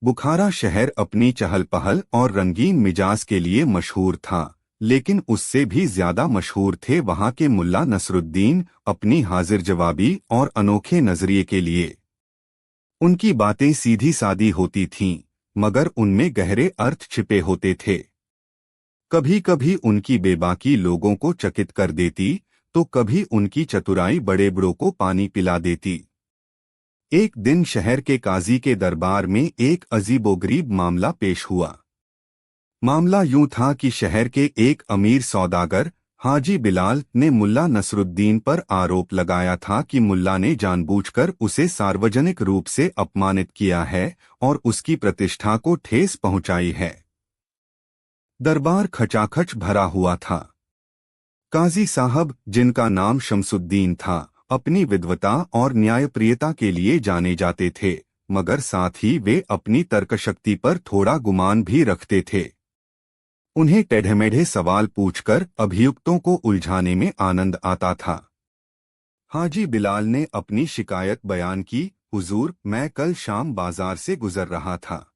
बुखारा शहर अपनी चहल पहल और रंगीन मिजाज के लिए मशहूर था, लेकिन उससे भी ज्यादा मशहूर थे वहां के मुल्ला नसरुद्दीन अपनी हाजिर जवाबी और अनोखे नजरिए के लिए। उनकी बातें सीधी सादी होती थीं, मगर उनमें गहरे अर्थ छिपे होते थे। कभी कभी उनकी बेबाकी लोगों को चकित कर देती, तो कभी उनकी चतुराई बड़े बड़ों को पानी पिला देती। एक दिन शहर के काजी के दरबार में एक अजीबोगरीब मामला पेश हुआ। मामला यूं था कि शहर के एक अमीर सौदागर हाजी बिलाल ने मुल्ला नसरुद्दीन पर आरोप लगाया था कि मुल्ला ने जानबूझकर उसे सार्वजनिक रूप से अपमानित किया है और उसकी प्रतिष्ठा को ठेस पहुंचाई है। दरबार खचाखच भरा हुआ था। काजी साहब, जिनका नाम शमसुद्दीन था, अपनी विद्वता और न्यायप्रियता के लिए जाने जाते थे, मगर साथ ही वे अपनी तर्कशक्ति पर थोड़ा गुमान भी रखते थे। उन्हें टेढ़े-मेढ़े सवाल पूछकर अभियुक्तों को उलझाने में आनंद आता था। हाजी बिलाल ने अपनी शिकायत बयान की। हुजूर, मैं कल शाम बाजार से गुजर रहा था।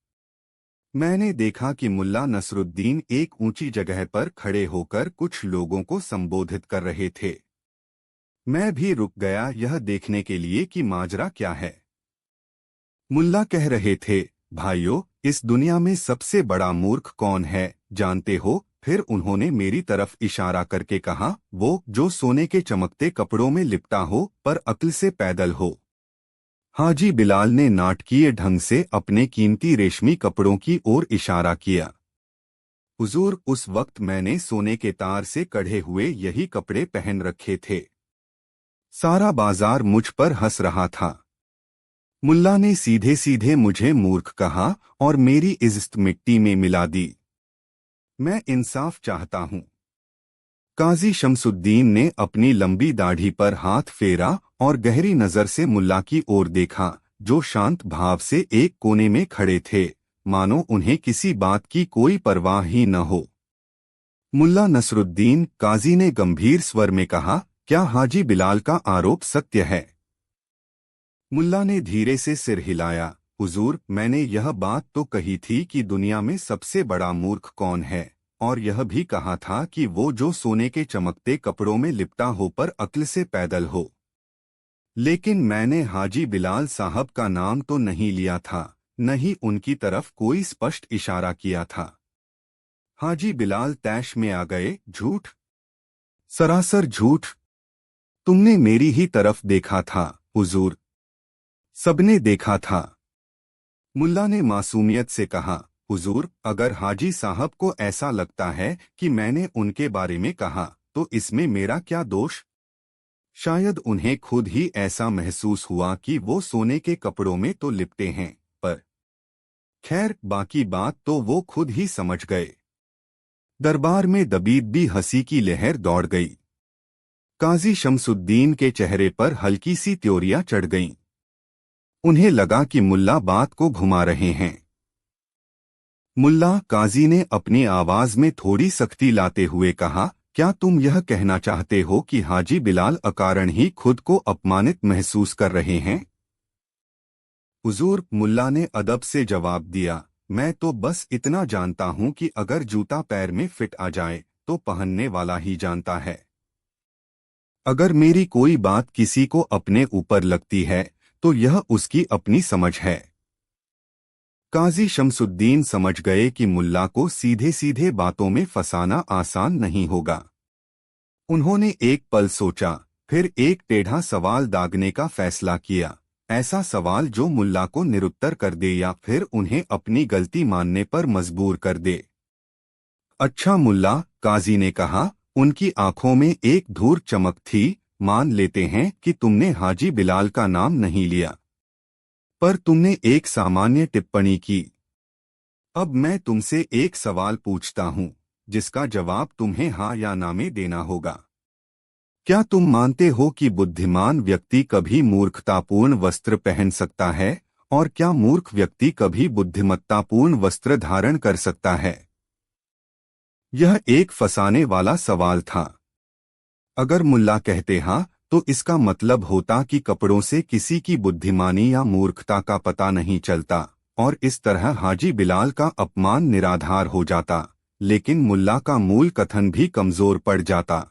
मैंने देखा कि मुल्ला नसरुद्दीन एक ऊंची जगह पर खड़े होकर कुछ लोगों को संबोधित कर रहे थे। मैं भी रुक गया यह देखने के लिए कि माजरा क्या है। मुल्ला कह रहे थे, भाइयों, इस दुनिया में सबसे बड़ा मूर्ख कौन है, जानते हो? फिर उन्होंने मेरी तरफ इशारा करके कहा, वो जो सोने के चमकते कपड़ों में लिपटा हो पर अक्ल से पैदल हो। हाजी बिलाल ने नाटकीय ढंग से अपने कीमती रेशमी कपड़ों की ओर इशारा किया। हुजूर, उस वक्त मैंने सोने के तार से कढ़े हुए यही कपड़े पहन रखे थे। सारा बाजार मुझ पर हंस रहा था। मुल्ला ने सीधे सीधे मुझे मूर्ख कहा और मेरी इज्जत मिट्टी में मिला दी। मैं इंसाफ चाहता हूं। काजी शमसुद्दीन ने अपनी लंबी दाढ़ी पर हाथ फेरा और गहरी नजर से मुल्ला की ओर देखा, जो शांत भाव से एक कोने में खड़े थे, मानो उन्हें किसी बात की कोई परवाह ही न हो। मुल्ला नसरुद्दीन, काजी ने गंभीर स्वर में कहा, क्या हाजी बिलाल का आरोप सत्य है? मुल्ला ने धीरे से सिर हिलाया। हुजूर, मैंने यह बात तो कही थी कि दुनिया में सबसे बड़ा मूर्ख कौन है, और यह भी कहा था कि वो जो सोने के चमकते कपड़ों में लिपटा हो पर अक्ल से पैदल हो। लेकिन मैंने हाजी बिलाल साहब का नाम तो नहीं लिया था, न ही उनकी तरफ कोई स्पष्ट इशारा किया था। हाजी बिलाल तैश में आ गए। झूठ, सरासर झूठ। तुमने मेरी ही तरफ देखा था हुजूर, सबने देखा था। मुल्ला ने मासूमियत से कहा, हुजूर, अगर हाजी साहब को ऐसा लगता है कि मैंने उनके बारे में कहा, तो इसमें मेरा क्या दोष? शायद उन्हें खुद ही ऐसा महसूस हुआ कि वो सोने के कपड़ों में तो लिपटे हैं, पर खैर, बाकी बात तो वो खुद ही समझ गए। दरबार में दबीदबी हंसी की लहर दौड़ गई। काजी शमसुद्दीन के चेहरे पर हल्की सी त्योरियां चढ़ गईं। उन्हें लगा कि मुल्ला बात को घुमा रहे हैं। मुल्ला, काजी ने अपनी आवाज में थोड़ी सख्ती लाते हुए कहा, क्या तुम यह कहना चाहते हो कि हाजी बिलाल अकारण ही खुद को अपमानित महसूस कर रहे हैं? हुजूर, मुल्ला ने अदब से जवाब दिया, मैं तो बस इतना जानता हूं कि अगर जूता पैर में फिट आ जाए तो पहनने वाला ही जानता है। अगर मेरी कोई बात किसी को अपने ऊपर लगती है तो यह उसकी अपनी समझ है। काजी शमसुद्दीन समझ गए कि मुल्ला को सीधे सीधे बातों में फंसाना आसान नहीं होगा। उन्होंने एक पल सोचा, फिर एक टेढ़ा सवाल दागने का फैसला किया, ऐसा सवाल जो मुल्ला को निरुत्तर कर दे या फिर उन्हें अपनी गलती मानने पर मजबूर कर दे। अच्छा मुल्ला, काजी ने कहा, उनकी आंखों में एक धूर चमक थी, मान लेते हैं कि तुमने हाजी बिलाल का नाम नहीं लिया, पर तुमने एक सामान्य टिप्पणी की। अब मैं तुमसे एक सवाल पूछता हूं, जिसका जवाब तुम्हें हाँ या ना में देना होगा। क्या तुम मानते हो कि बुद्धिमान व्यक्ति कभी मूर्खतापूर्ण वस्त्र पहन सकता है, और क्या मूर्ख व्यक्ति कभी बुद्धिमत्तापूर्ण वस्त्र धारण कर सकता है? यह एक फंसाने वाला सवाल था। अगर मुल्ला कहते हाँ, तो इसका मतलब होता कि कपड़ों से किसी की बुद्धिमानी या मूर्खता का पता नहीं चलता, और इस तरह हाजी बिलाल का अपमान निराधार हो जाता, लेकिन मुल्ला का मूल कथन भी कमजोर पड़ जाता।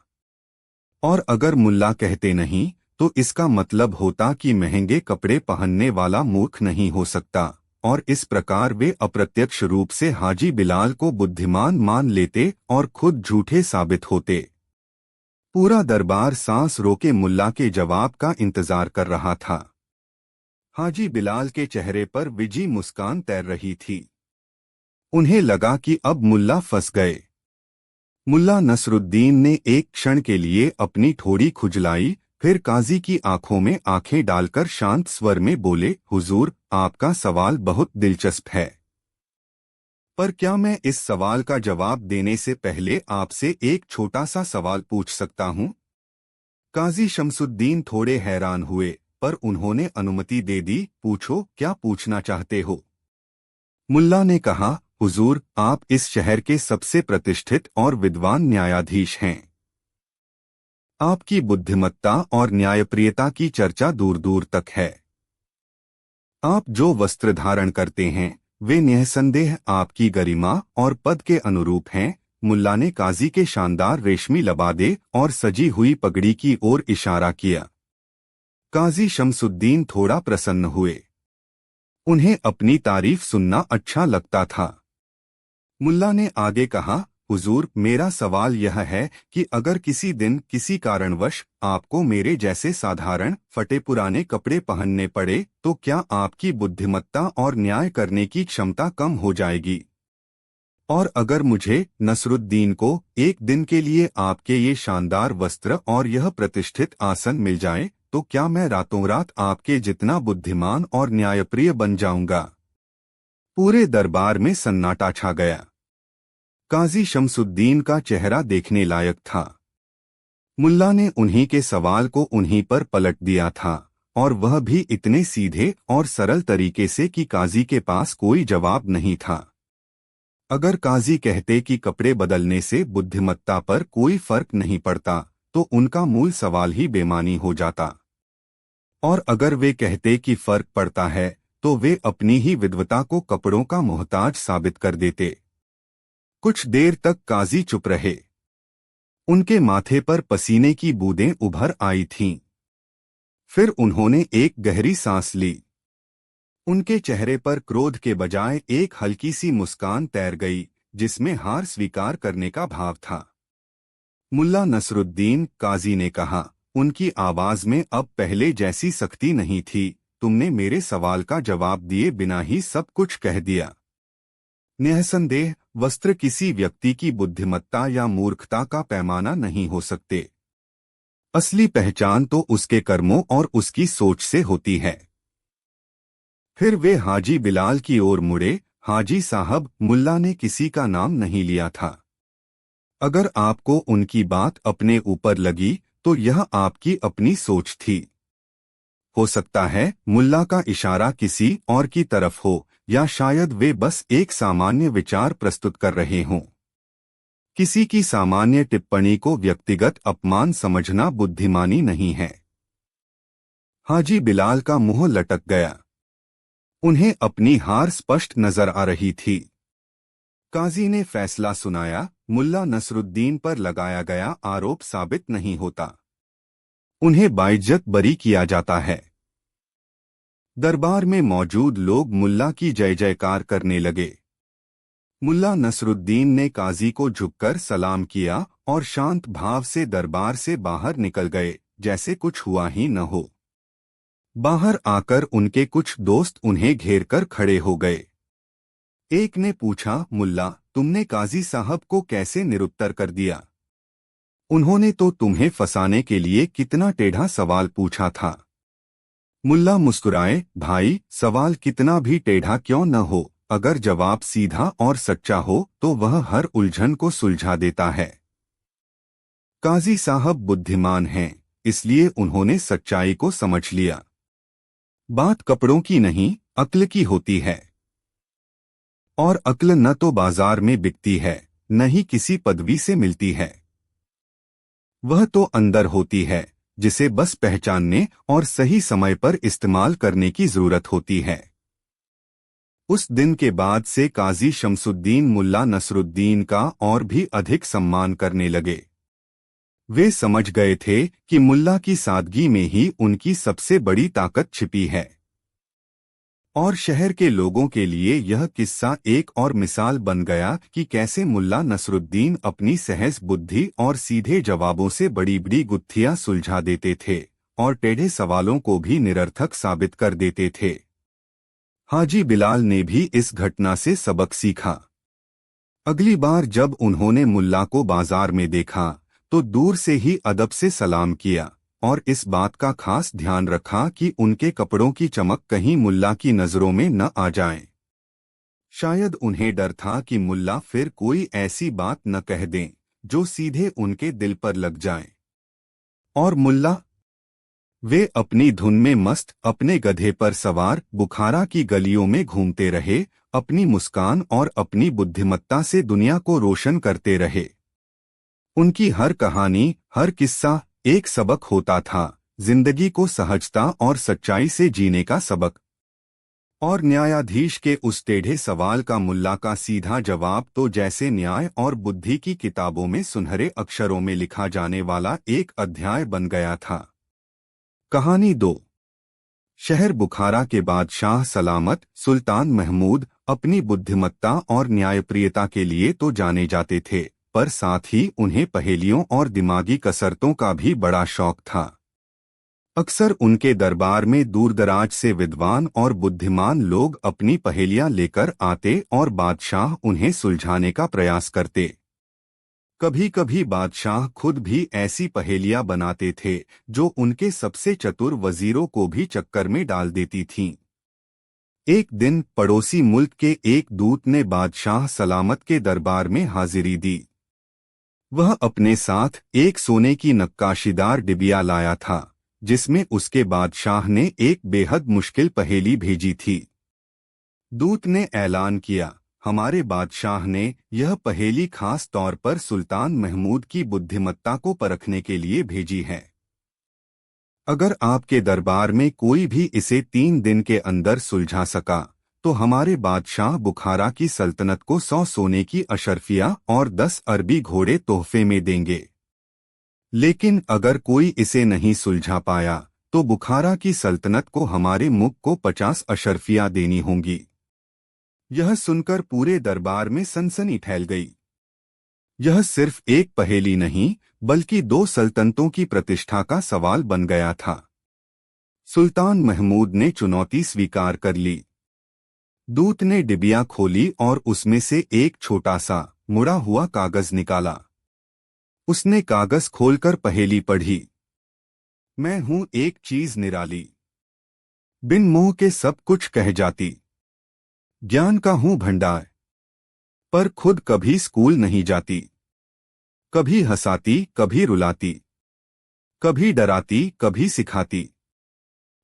और अगर मुल्ला कहते नहीं तो इसका मतलब होता कि महंगे कपड़े पहनने वाला मूर्ख नहीं हो सकता, और इस प्रकार वे अप्रत्यक्ष रूप से हाजी बिलाल को बुद्धिमान मान लेते और खुद झूठे साबित होते। पूरा दरबार सांस रोके मुल्ला के जवाब का इंतजार कर रहा था। हाजी बिलाल के चेहरे पर विजी मुस्कान तैर रही थी। उन्हें लगा कि अब मुल्ला फंस गए। मुल्ला नसरुद्दीन ने एक क्षण के लिए अपनी ठोड़ी खुजलाई, फिर काजी की आंखों में आंखें डालकर शांत स्वर में बोले, हुजूर, आपका सवाल बहुत दिलचस्प है, पर क्या मैं इस सवाल का जवाब देने से पहले आपसे एक छोटा सा सवाल पूछ सकता हूं? काजी शमसुद्दीन थोड़े हैरान हुए, पर उन्होंने अनुमति दे दी। पूछो, क्या पूछना चाहते हो? मुल्ला ने कहा, हुजूर, आप इस शहर के सबसे प्रतिष्ठित और विद्वान न्यायाधीश हैं। आपकी बुद्धिमत्ता और न्यायप्रियता की चर्चा दूर दूर तक है। आप जो वस्त्र धारण करते हैं वे निःसंदेह आपकी गरिमा और पद के अनुरूप हैं। मुल्ला ने काजी के शानदार रेशमी लबादे और सजी हुई पगड़ी की ओर इशारा किया। काजी शमसुद्दीन थोड़ा प्रसन्न हुए। उन्हें अपनी तारीफ सुनना अच्छा लगता था। मुल्ला ने आगे कहा, हुजूर, मेरा सवाल यह है कि अगर किसी दिन किसी कारणवश आपको मेरे जैसे साधारण फटे पुराने कपड़े पहनने पड़े तो क्या आपकी बुद्धिमत्ता और न्याय करने की क्षमता कम हो जाएगी? और अगर मुझे नसरुद्दीन को एक दिन के लिए आपके ये शानदार वस्त्र और यह प्रतिष्ठित आसन मिल जाए तो क्या मैं रातों रात आपके जितना बुद्धिमान और न्यायप्रिय बन जाऊंगा? पूरे दरबार में सन्नाटा छा गया। काजी शमसुद्दीन का चेहरा देखने लायक था। मुल्ला ने उन्हीं के सवाल को उन्हीं पर पलट दिया था, और वह भी इतने सीधे और सरल तरीके से कि काजी के पास कोई जवाब नहीं था। अगर काजी कहते कि कपड़े बदलने से बुद्धिमत्ता पर कोई फर्क नहीं पड़ता तो उनका मूल सवाल ही बेमानी हो जाता, और अगर वे कहते कि फर्क पड़ता है तो वे अपनी ही विद्वता को कपड़ों का मोहताज साबित कर देते। कुछ देर तक काजी चुप रहे। उनके माथे पर पसीने की बूंदें उभर आई थीं। फिर उन्होंने एक गहरी सांस ली। उनके चेहरे पर क्रोध के बजाय एक हल्की सी मुस्कान तैर गई, जिसमें हार स्वीकार करने का भाव था। मुल्ला नसरुद्दीन, काजी ने कहा, उनकी आवाज में अब पहले जैसी सख्ती नहीं थी, तुमने मेरे सवाल का जवाब दिए बिना ही सब कुछ कह दिया। निःसंदेह वस्त्र किसी व्यक्ति की बुद्धिमत्ता या मूर्खता का पैमाना नहीं हो सकते। असली पहचान तो उसके कर्मों और उसकी सोच से होती है। फिर वे हाजी बिलाल की ओर मुड़े। हाजी साहब, मुल्ला ने किसी का नाम नहीं लिया था। अगर आपको उनकी बात अपने ऊपर लगी तो यह आपकी अपनी सोच थी। हो सकता है मुल्ला का इशारा किसी और की तरफ हो, या शायद वे बस एक सामान्य विचार प्रस्तुत कर रहे हों। किसी की सामान्य टिप्पणी को व्यक्तिगत अपमान समझना बुद्धिमानी नहीं है। हाजी बिलाल का मुंह लटक गया। उन्हें अपनी हार स्पष्ट नजर आ रही थी। काजी ने फैसला सुनाया, मुल्ला नसरुद्दीन पर लगाया गया आरोप साबित नहीं होता। उन्हें बाइज्जत बरी किया जाता है। दरबार में मौजूद लोग मुल्ला की जय जयकार करने लगे। मुल्ला नसरुद्दीन ने काजी को झुककर सलाम किया और शांत भाव से दरबार से बाहर निकल गए, जैसे कुछ हुआ ही न हो। बाहर आकर उनके कुछ दोस्त उन्हें घेरकर खड़े हो गए। एक ने पूछा, मुल्ला, तुमने काजी साहब को कैसे निरुत्तर कर दिया? उन्होंने तो तुम्हें फंसाने के लिए कितना टेढ़ा सवाल पूछा था। मुल्ला मुस्कुराए, भाई, सवाल कितना भी टेढ़ा क्यों न हो, अगर जवाब सीधा और सच्चा हो तो वह हर उलझन को सुलझा देता है। काजी साहब बुद्धिमान हैं, इसलिए उन्होंने सच्चाई को समझ लिया। बात कपड़ों की नहीं, अक्ल की होती है। और अक्ल न तो बाजार में बिकती है, न ही किसी पदवी से मिलती है। वह तो अंदर होती है, जिसे बस पहचानने और सही समय पर इस्तेमाल करने की जरूरत होती है। उस दिन के बाद से काजी शमसुद्दीन मुल्ला नसरुद्दीन का और भी अधिक सम्मान करने लगे। वे समझ गए थे कि मुल्ला की सादगी में ही उनकी सबसे बड़ी ताकत छिपी है। और शहर के लोगों के लिए यह किस्सा एक और मिसाल बन गया कि कैसे मुल्ला नसरुद्दीन अपनी सहज बुद्धि और सीधे जवाबों से बड़ी बड़ी गुत्थियां सुलझा देते थे और टेढ़े सवालों को भी निरर्थक साबित कर देते थे। हाजी बिलाल ने भी इस घटना से सबक सीखा। अगली बार जब उन्होंने मुल्ला को बाजार में देखा तो दूर से ही अदब से सलाम किया और इस बात का खास ध्यान रखा कि उनके कपड़ों की चमक कहीं मुल्ला की नजरों में न आ जाए। शायद उन्हें डर था कि मुल्ला फिर कोई ऐसी बात न कह दें जो सीधे उनके दिल पर लग जाए। और मुल्ला, वे अपनी धुन में मस्त अपने गधे पर सवार बुखारा की गलियों में घूमते रहे, अपनी मुस्कान और अपनी बुद्धिमत्ता से दुनिया को रोशन करते रहे। उनकी हर कहानी, हर किस्सा एक सबक होता था, जिंदगी को सहजता और सच्चाई से जीने का सबक। और न्यायाधीश के उस टेढ़े सवाल का मुल्ला का सीधा जवाब तो जैसे न्याय और बुद्धि की किताबों में सुनहरे अक्षरों में लिखा जाने वाला एक अध्याय बन गया था। कहानी 2। शहर बुखारा के बादशाह सलामत सुल्तान महमूद अपनी बुद्धिमत्ता और न्यायप्रियता के लिए तो जाने जाते थे, पर साथ ही उन्हें पहेलियों और दिमागी कसरतों का भी बड़ा शौक था। अक्सर उनके दरबार में दूरदराज से विद्वान और बुद्धिमान लोग अपनी पहेलियां लेकर आते और बादशाह उन्हें सुलझाने का प्रयास करते। कभी कभी बादशाह खुद भी ऐसी पहेलियां बनाते थे जो उनके सबसे चतुर वजीरों को भी चक्कर में डाल देती थीं। एक दिन पड़ोसी मुल्क के एक दूत ने बादशाह सलामत के दरबार में हाजिरी दी। वह अपने साथ एक सोने की नक्काशीदार डिबिया लाया था जिसमें उसके बादशाह ने एक बेहद मुश्किल पहेली भेजी थी। दूत ने ऐलान किया, हमारे बादशाह ने यह पहेली खास तौर पर सुल्तान महमूद की बुद्धिमत्ता को परखने के लिए भेजी है। अगर आपके दरबार में कोई भी इसे 3 दिन के अंदर सुलझा सका तो हमारे बादशाह बुखारा की सल्तनत को 100 सोने की अशर्फिया और 10 अरबी घोड़े तोहफे में देंगे। लेकिन अगर कोई इसे नहीं सुलझा पाया तो बुखारा की सल्तनत को हमारे मुल्क को 50 अशर्फिया देनी होंगी। यह सुनकर पूरे दरबार में सनसनी फैल गई। यह सिर्फ एक पहेली नहीं बल्कि 2 सल्तनतों की प्रतिष्ठा का सवाल बन गया था। सुल्तान महमूद ने चुनौती स्वीकार कर ली। दूत ने डिबिया खोली और उसमें से एक छोटा सा मुड़ा हुआ कागज निकाला। उसने कागज खोलकर पहेली पढ़ी। मैं हूं एक चीज निराली, बिन मोह के सब कुछ कह जाती, ज्ञान का हूं भंडार, पर खुद कभी स्कूल नहीं जाती, कभी हंसाती कभी रुलाती, कभी डराती कभी सिखाती,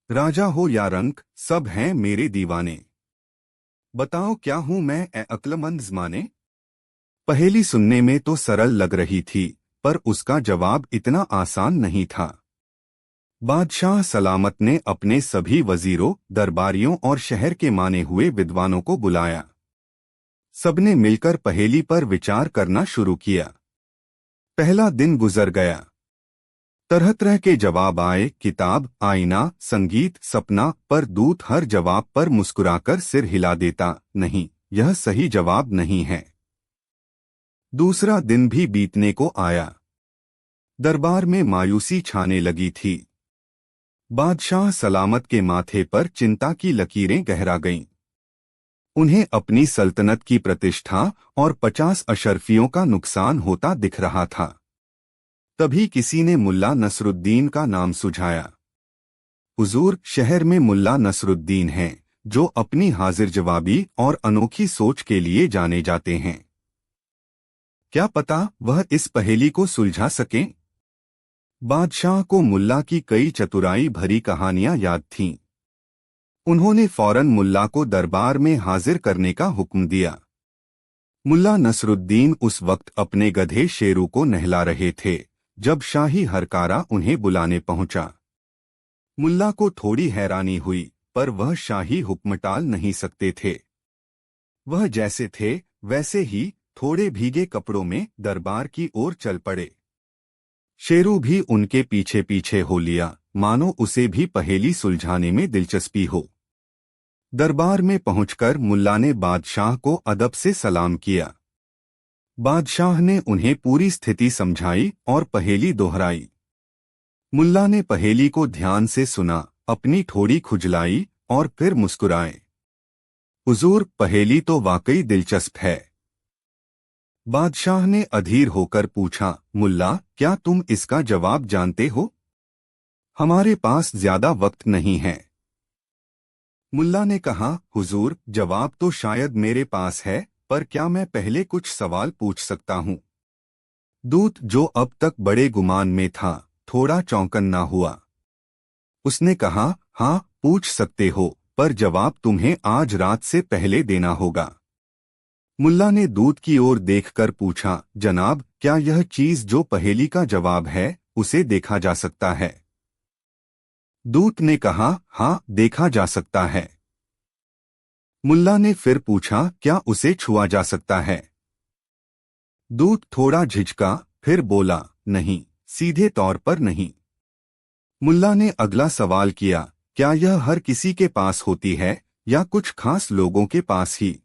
राजा हो या रंक सब हैं मेरे दीवाने, बताओ क्या हूं मैं ए अक्लमंद ज़माने। पहेली सुनने में तो सरल लग रही थी पर उसका जवाब इतना आसान नहीं था। बादशाह सलामत ने अपने सभी वजीरों, दरबारियों और शहर के माने हुए विद्वानों को बुलाया। सबने मिलकर पहेली पर विचार करना शुरू किया। पहला दिन गुजर गया। तरह तरह के जवाब आए, किताब, आईना, संगीत, सपना, पर दूत हर जवाब पर मुस्कुराकर सिर हिला देता, नहीं, यह सही जवाब नहीं है। दूसरा दिन भी बीतने को आया। दरबार में मायूसी छाने लगी थी। बादशाह सलामत के माथे पर चिंता की लकीरें गहरा गईं। उन्हें अपनी सल्तनत की प्रतिष्ठा और 50 अशर्फियों का नुकसान होता दिख रहा था। तभी किसी ने मुल्ला नसरुद्दीन का नाम सुझाया। हुजूर, शहर में मुल्ला नसरुद्दीन हैं जो अपनी हाजिर जवाबी और अनोखी सोच के लिए जाने जाते हैं। क्या पता वह इस पहेली को सुलझा सकें। बादशाह को मुल्ला की कई चतुराई भरी कहानियां याद थीं। उन्होंने फौरन मुल्ला को दरबार में हाजिर करने का हुक्म दिया। मुल्ला नसरुद्दीन उस वक्त अपने गधे शेरू को नहला रहे थे जब शाही हरकारा उन्हें बुलाने पहुंचा। मुल्ला को थोड़ी हैरानी हुई पर वह शाही हुक्म टाल नहीं सकते थे। वह जैसे थे वैसे ही थोड़े भीगे कपड़ों में दरबार की ओर चल पड़े। शेरू भी उनके पीछे पीछे हो लिया, मानो उसे भी पहेली सुलझाने में दिलचस्पी हो। दरबार में पहुंचकर मुल्ला ने बादशाह को अदब से सलाम किया। बादशाह ने उन्हें पूरी स्थिति समझाई और पहेली दोहराई। मुल्ला ने पहेली को ध्यान से सुना, अपनी ठोड़ी खुजलाई और फिर मुस्कुराए। हुजूर, पहेली तो वाकई दिलचस्प है। बादशाह ने अधीर होकर पूछा, मुल्ला, क्या तुम इसका जवाब जानते हो? हमारे पास ज्यादा वक्त नहीं है। मुल्ला ने कहा, हुजूर, जवाब तो शायद मेरे पास है, पर क्या मैं पहले कुछ सवाल पूछ सकता हूँ? दूत, जो अब तक बड़े गुमान में था, थोड़ा चौंकन्ना हुआ। उसने कहा, हाँ, पूछ सकते हो, पर जवाब तुम्हें आज रात से पहले देना होगा। मुल्ला ने दूत की ओर देखकर पूछा, जनाब, क्या यह चीज जो पहेली का जवाब है, उसे देखा जा सकता है? दूत ने कहा, हाँ, देखा जा सकता है। मुल्ला ने फिर पूछा, क्या उसे छुआ जा सकता है? दूत थोड़ा झिझका, फिर बोला, नहीं, सीधे तौर पर नहीं। मुल्ला ने अगला सवाल किया, क्या यह हर किसी के पास होती है या कुछ खास लोगों के पास ही?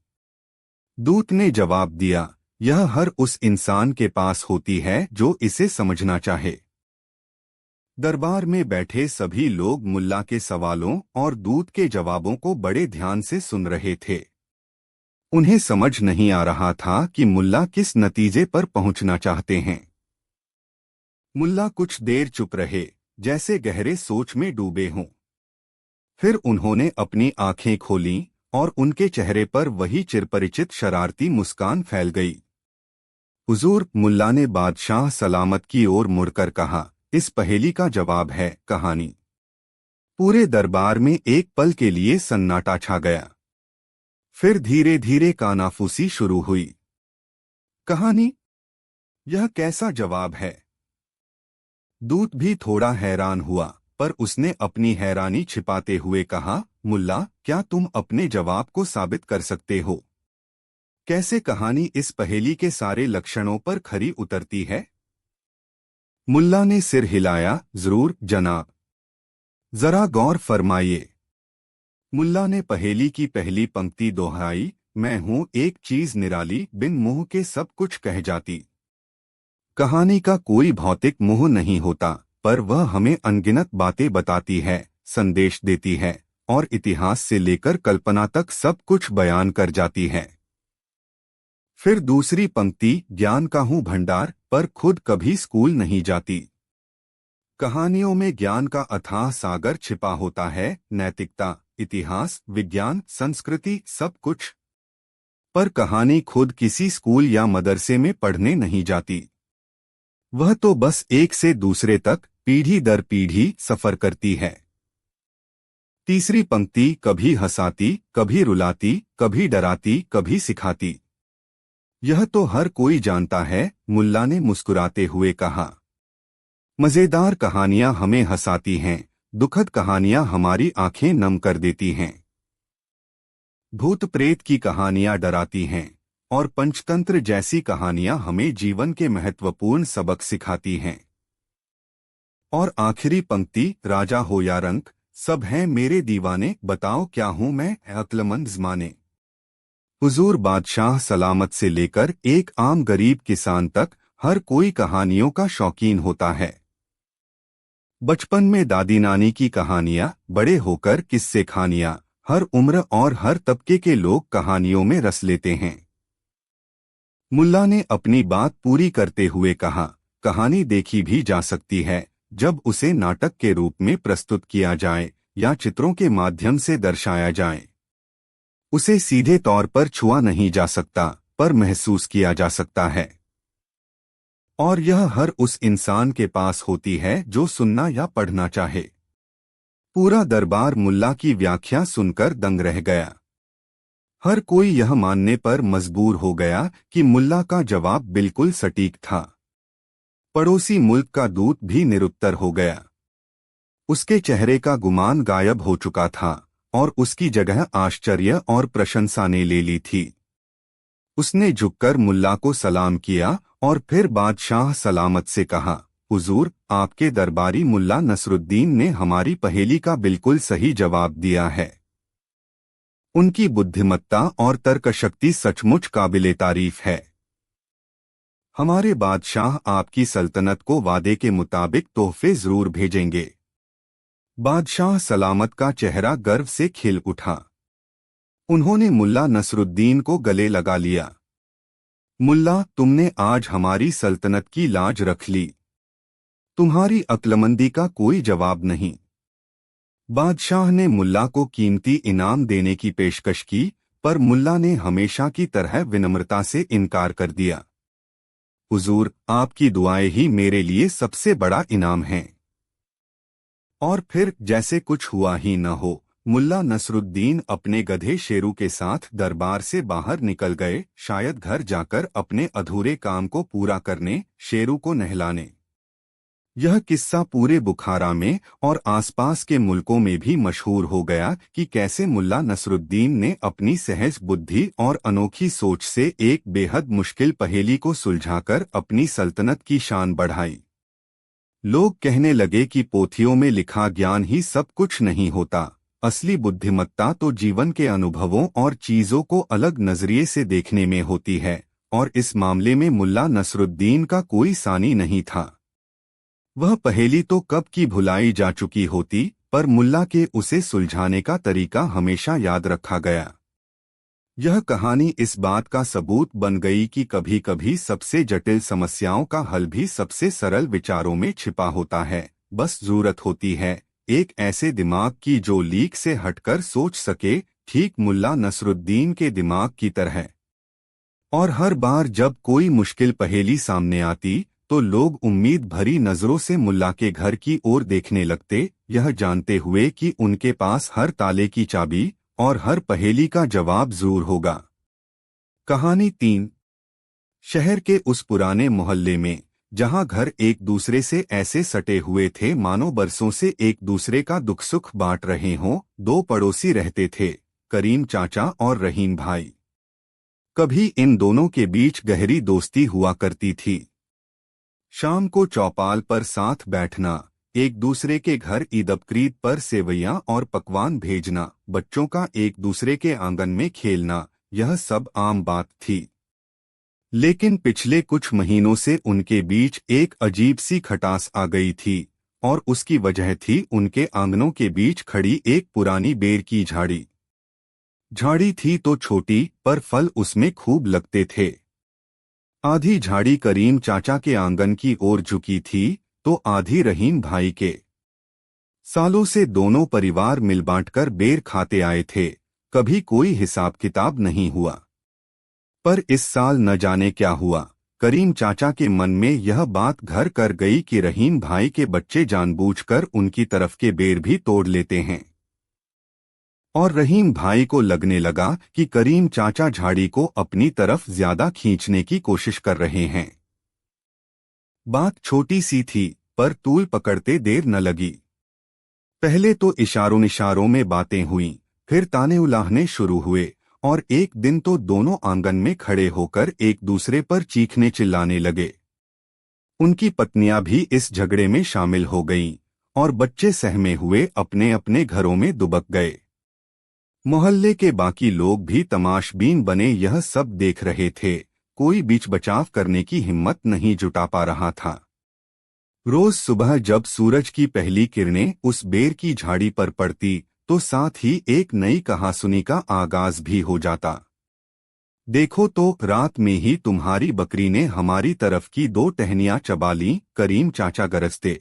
दूत ने जवाब दिया, यह हर उस इंसान के पास होती है जो इसे समझना चाहे। दरबार में बैठे सभी लोग मुल्ला के सवालों और दूत के जवाबों को बड़े ध्यान से सुन रहे थे। उन्हें समझ नहीं आ रहा था कि मुल्ला किस नतीजे पर पहुंचना चाहते हैं। मुल्ला कुछ देर चुप रहे, जैसे गहरे सोच में डूबे हों। फिर उन्होंने अपनी आंखें खोलीं और उनके चेहरे पर वही चिरपरिचित शरारती मुस्कान फैल गई। हुजूर, मुल्ला ने बादशाह सलामत की ओर मुड़कर कहा, इस पहेली का जवाब है कहानी। पूरे दरबार में एक पल के लिए सन्नाटा छा गया। फिर धीरे धीरे कानाफूसी शुरू हुई। कहानी? यह कैसा जवाब है? दूत भी थोड़ा हैरान हुआ, पर उसने अपनी हैरानी छिपाते हुए कहा, मुल्ला, क्या तुम अपने जवाब को साबित कर सकते हो? कैसे कहानी इस पहेली के सारे लक्षणों पर खरी उतरती है? मुल्ला ने सिर हिलाया, जरूर जनाब। जरा गौर फरमाइए। मुल्ला ने पहेली की पहली पंक्ति दोहराई, मैं हूं एक चीज निराली, बिन मुंह के सब कुछ कह जाती। कहानी का कोई भौतिक मुंह नहीं होता, पर वह हमें अनगिनत बातें बताती है, संदेश देती है और इतिहास से लेकर कल्पना तक सब कुछ बयान कर जाती है। फिर दूसरी पंक्ति, ज्ञान का हूं भंडार, पर खुद कभी स्कूल नहीं जाती। कहानियों में ज्ञान का अथाह सागर छिपा होता है, नैतिकता, इतिहास, विज्ञान, संस्कृति, सब कुछ। पर कहानी खुद किसी स्कूल या मदरसे में पढ़ने नहीं जाती। वह तो बस एक से दूसरे तक पीढ़ी दर पीढ़ी सफर करती है। तीसरी पंक्ति, कभी हंसाती, कभी रुलाती, कभी डराती, कभी सिखाती। यह तो हर कोई जानता है, मुल्ला ने मुस्कुराते हुए कहा। मजेदार कहानियां हमें हंसाती हैं, दुखद कहानियां हमारी आंखें नम कर देती हैं। भूत प्रेत की कहानियां डराती हैं और पंचतंत्र जैसी कहानियां हमें जीवन के महत्वपूर्ण सबक सिखाती हैं। और आखिरी पंक्ति, राजा हो या रंक, सब हैं मेरे दीवाने, बताओ क्या हूं मैं अक्लमंद ज़माने। हुजूर, बादशाह सलामत से लेकर एक आम गरीब किसान तक हर कोई कहानियों का शौकीन होता है। बचपन में दादी नानी की कहानियां, बड़े होकर किस्से खानियां, हर उम्र और हर तबके के लोग कहानियों में रस लेते हैं। मुल्ला ने अपनी बात पूरी करते हुए कहा, कहानी देखी भी जा सकती है जब उसे नाटक के रूप में प्रस्तुत किया जाए या चित्रों के माध्यम से दर्शाया जाए। उसे सीधे तौर पर छुआ नहीं जा सकता, पर महसूस किया जा सकता है। और यह हर उस इंसान के पास होती है जो सुनना या पढ़ना चाहे। पूरा दरबार मुल्ला की व्याख्या सुनकर दंग रह गया। हर कोई यह मानने पर मजबूर हो गया कि मुल्ला का जवाब बिल्कुल सटीक था। पड़ोसी मुल्क का दूत भी निरुत्तर हो गया। उसके चेहरे का गुमान गायब हो चुका था और उसकी जगह आश्चर्य और प्रशंसा ने ले ली थी। उसने झुककर मुल्ला को सलाम किया और फिर बादशाह सलामत से कहा, हुजूर, आपके दरबारी मुल्ला नसरुद्दीन ने हमारी पहेली का बिल्कुल सही जवाब दिया है। उनकी बुद्धिमत्ता और तर्कशक्ति सचमुच काबिले तारीफ है। हमारे बादशाह आपकी सल्तनत को वादे के मुताबिक तोहफे जरूर भेजेंगे। बादशाह सलामत का चेहरा गर्व से खिल उठा। उन्होंने मुल्ला नसरुद्दीन को गले लगा लिया। मुल्ला, तुमने आज हमारी सल्तनत की लाज रख ली। तुम्हारी अक्लमंदी का कोई जवाब नहीं। बादशाह ने मुल्ला को कीमती इनाम देने की पेशकश की, पर मुल्ला ने हमेशा की तरह विनम्रता से इनकार कर दिया। हुजूर, आपकी दुआएं ही मेरे लिए सबसे बड़ा इनाम हैं। और फिर जैसे कुछ हुआ ही न हो, मुल्ला नसरुद्दीन अपने गधे शेरू के साथ दरबार से बाहर निकल गए, शायद घर जाकर अपने अधूरे काम को पूरा करने, शेरू को नहलाने। यह किस्सा पूरे बुखारा में और आसपास के मुल्कों में भी मशहूर हो गया कि कैसे मुल्ला नसरुद्दीन ने अपनी सहज बुद्धि और अनोखी सोच से एक बेहद मुश्किल पहेली को सुलझाकर अपनी सल्तनत की शान बढ़ाई। लोग कहने लगे कि पोथियों में लिखा ज्ञान ही सब कुछ नहीं होता, असली बुद्धिमत्ता तो जीवन के अनुभवों और चीजों को अलग नजरिए से देखने में होती है, और इस मामले में मुल्ला नसरुद्दीन का कोई सानी नहीं था। वह पहेली तो कब की भुलाई जा चुकी होती, पर मुल्ला के उसे सुलझाने का तरीका हमेशा याद रखा गया। यह कहानी इस बात का सबूत बन गई कि कभी कभी सबसे जटिल समस्याओं का हल भी सबसे सरल विचारों में छिपा होता है। बस जरूरत होती है एक ऐसे दिमाग की जो लीक से हटकर सोच सके, ठीक मुल्ला नसरुद्दीन के दिमाग की तरह। और हर बार जब कोई मुश्किल पहेली सामने आती तो लोग उम्मीद भरी नजरों से मुल्ला के घर की ओर देखने लगते, यह जानते हुए कि उनके पास हर ताले की चाबी और हर पहेली का जवाब जरूर होगा। कहानी 3। शहर के उस पुराने मोहल्ले में, जहां घर एक दूसरे से ऐसे सटे हुए थे मानो बरसों से एक दूसरे का दुख सुख बांट रहे हों, दो पड़ोसी रहते थे, करीम चाचा और रहीम भाई। कभी इन दोनों के बीच गहरी दोस्ती हुआ करती थी। शाम को चौपाल पर साथ बैठना, एक दूसरे के घर ईद बकरीद पर सेवैयां और पकवान भेजना, बच्चों का एक दूसरे के आंगन में खेलना, यह सब आम बात थी। लेकिन पिछले कुछ महीनों से उनके बीच एक अजीब सी खटास आ गई थी, और उसकी वजह थी उनके आंगनों के बीच खड़ी एक पुरानी बेर की झाड़ी। झाड़ी थी तो छोटी, पर फल उसमें खूब लगते थे। आधी झाड़ी करीम चाचा के आंगन की ओर झुकी थी, तो आधी रहीम भाई के। सालों से दोनों परिवार मिल बांटकर बेर खाते आए थे, कभी कोई हिसाब किताब नहीं हुआ। पर इस साल न जाने क्या हुआ, करीम चाचा के मन में यह बात घर कर गई कि रहीम भाई के बच्चे जानबूझकर उनकी तरफ के बेर भी तोड़ लेते हैं। और रहीम भाई को लगने लगा कि करीम चाचा झाड़ी को अपनी तरफ ज्यादा खींचने की कोशिश कर रहे हैं। बात छोटी सी थी, पर तूल पकड़ते देर न लगी। पहले तो इशारों में बातें हुईं, फिर ताने उलाहने शुरू हुए, और एक दिन तो दोनों आंगन में खड़े होकर एक दूसरे पर चीखने चिल्लाने लगे। उनकी पत्नियां भी इस झगड़े में शामिल हो गईं, और बच्चे सहमे हुए अपने अपने घरों में दुबक गए। मोहल्ले के बाकी लोग भी तमाशबीन बने यह सब देख रहे थे, कोई बीच बचाव करने की हिम्मत नहीं जुटा पा रहा था। रोज सुबह जब सूरज की पहली किरणें उस बेर की झाड़ी पर पड़ती, तो साथ ही एक नई कहासुनी का आगाज भी हो जाता। देखो तो रात में ही तुम्हारी बकरी ने हमारी तरफ की 2 टहनियां चबा लीं, करीम चाचा गरजते।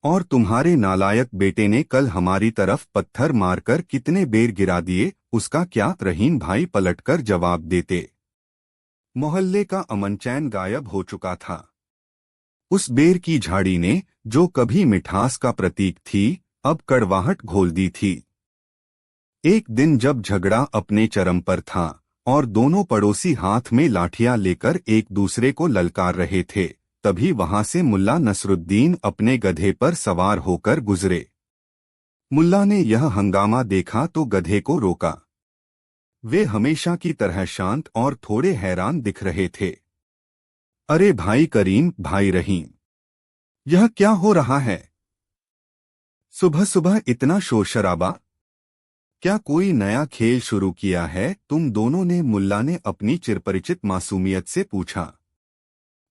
और तुम्हारे नालायक बेटे ने कल हमारी तरफ पत्थर मारकर कितने बेर गिरा दिए, उसका क्या, रहीम भाई पलटकर जवाब देते। मोहल्ले का अमन चैन गायब हो चुका था। उस बेर की झाड़ी ने, जो कभी मिठास का प्रतीक थी, अब कड़वाहट घोल दी थी। एक दिन जब झगड़ा अपने चरम पर था और दोनों पड़ोसी हाथ में लाठियां लेकर एक दूसरे को ललकार रहे थे, तभी वहां से मुल्ला नसरुद्दीन अपने गधे पर सवार होकर गुजरे। मुल्ला ने यह हंगामा देखा तो गधे को रोका। वे हमेशा की तरह शांत और थोड़े हैरान दिख रहे थे। अरे भाई करीम, भाई रहीम, यह क्या हो रहा है? सुबह सुबह इतना शोर शराबा? क्या कोई नया खेल शुरू किया है तुम दोनों ने? मुल्ला ने अपनी चिरपरिचित मासूमियत से पूछा।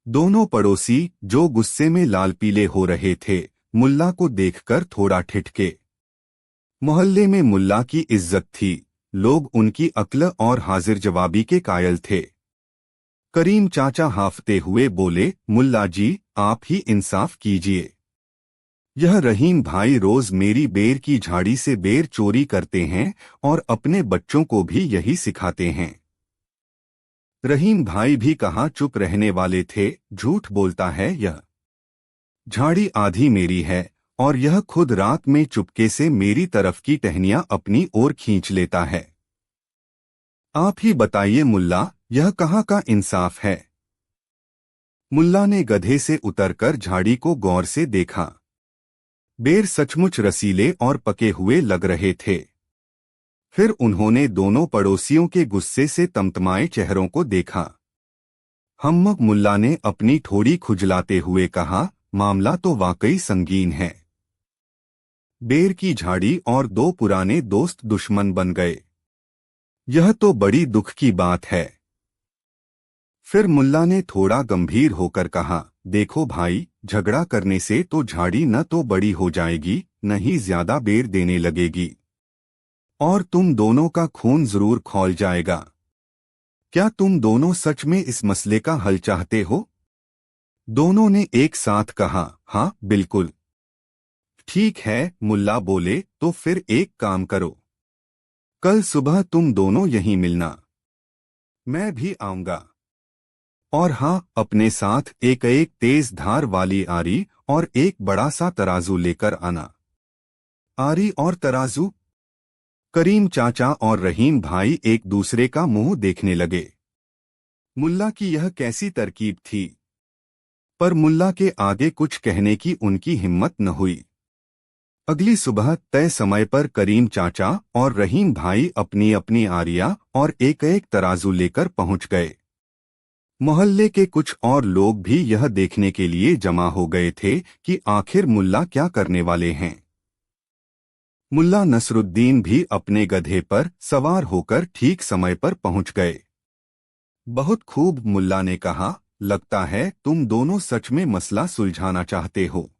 दोनों पड़ोसी, जो गुस्से में लाल पीले हो रहे थे, मुल्ला को देखकर थोड़ा ठिठके। मोहल्ले में मुल्ला की इज्जत थी, लोग उनकी अक्ल और हाजिर जवाबी के कायल थे। करीम चाचा हाफते हुए बोले, मुल्ला जी, आप ही इंसाफ कीजिए। यह रहीम भाई रोज मेरी बेर की झाड़ी से बेर चोरी करते हैं और अपने बच्चों को भी यही सिखाते हैं। रहीम भाई भी कहाँ चुप रहने वाले थे। झूठ बोलता है यह। झाड़ी आधी मेरी है और यह खुद रात में चुपके से मेरी तरफ की टहनियां अपनी ओर खींच लेता है। आप ही बताइए मुल्ला, यह कहाँ का इंसाफ है? मुल्ला ने गधे से उतरकर झाड़ी को गौर से देखा। बेर सचमुच रसीले और पके हुए लग रहे थे। फिर उन्होंने दोनों पड़ोसियों के गुस्से से तमतमाए चेहरों को देखा। हम्मक मुल्ला ने अपनी ठोड़ी खुजलाते हुए कहा, मामला तो वाकई संगीन है। बेर की झाड़ी और दो पुराने दोस्त दुश्मन बन गए। यह तो बड़ी दुख की बात है। फिर मुल्ला ने थोड़ा गंभीर होकर कहा, देखो भाई, झगड़ा करने से तो झाड़ी न तो बड़ी हो जाएगी, न ही ज्यादा बेर देने लगेगी, और तुम दोनों का खून जरूर खौल जाएगा। क्या तुम दोनों सच में इस मसले का हल चाहते हो? दोनों ने एक साथ कहा, हाँ बिल्कुल। ठीक है, मुल्ला बोले, तो फिर एक काम करो, कल सुबह तुम दोनों यहीं मिलना, मैं भी आऊंगा। और हाँ, अपने साथ एक एक तेज धार वाली आरी और एक बड़ा सा तराजू लेकर आना। आरी और तराजू? करीम चाचा और रहीम भाई एक दूसरे का मुंह देखने लगे। मुल्ला की यह कैसी तरकीब थी? पर मुल्ला के आगे कुछ कहने की उनकी हिम्मत न हुई। अगली सुबह तय समय पर करीम चाचा और रहीम भाई अपनी अपनी आरिया और एक एक तराजू लेकर पहुंच गए। मोहल्ले के कुछ और लोग भी यह देखने के लिए जमा हो गए थे कि आखिर मुल्ला क्या करने वाले हैं। मुल्ला नसरुद्दीन भी अपने गधे पर सवार होकर ठीक समय पर पहुंच गए। बहुत खूब, मुल्ला ने कहा, लगता है तुम दोनों सच में मसला सुलझाना चाहते हो।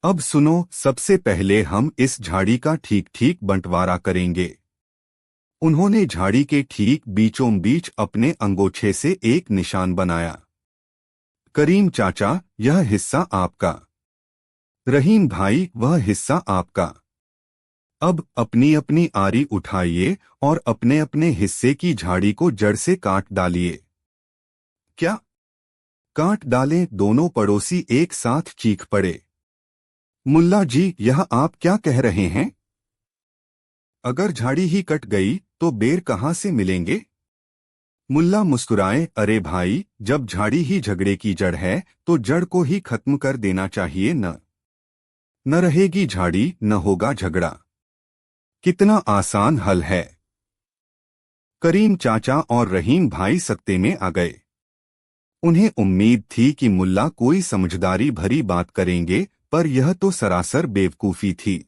अब सुनो, सबसे पहले हम इस झाड़ी का ठीक ठीक बंटवारा करेंगे। उन्होंने झाड़ी के ठीक बीचों बीच अपने अंगोछे से एक निशान बनाया। करीम चाचा, यह हिस्सा आपका। रहीम भाई, वह हिस्सा आपका। अब अपनी अपनी आरी उठाइए और अपने अपने हिस्से की झाड़ी को जड़ से काट डालिए। क्या? काट डालें? दोनों पड़ोसी एक साथ चीख पड़े। मुल्ला जी, यह आप क्या कह रहे हैं? अगर झाड़ी ही कट गई तो बेर कहाँ से मिलेंगे? मुल्ला मुस्कुराए, अरे भाई, जब झाड़ी ही झगड़े की जड़ है तो जड़ को ही खत्म कर देना चाहिए। न रहेगी झाड़ी, न होगा झगड़ा। कितना आसान हल है। करीम चाचा और रहीम भाई सत्ते में आ गए। उन्हें उम्मीद थी कि मुल्ला कोई समझदारी भरी बात करेंगे, पर यह तो सरासर बेवकूफी थी।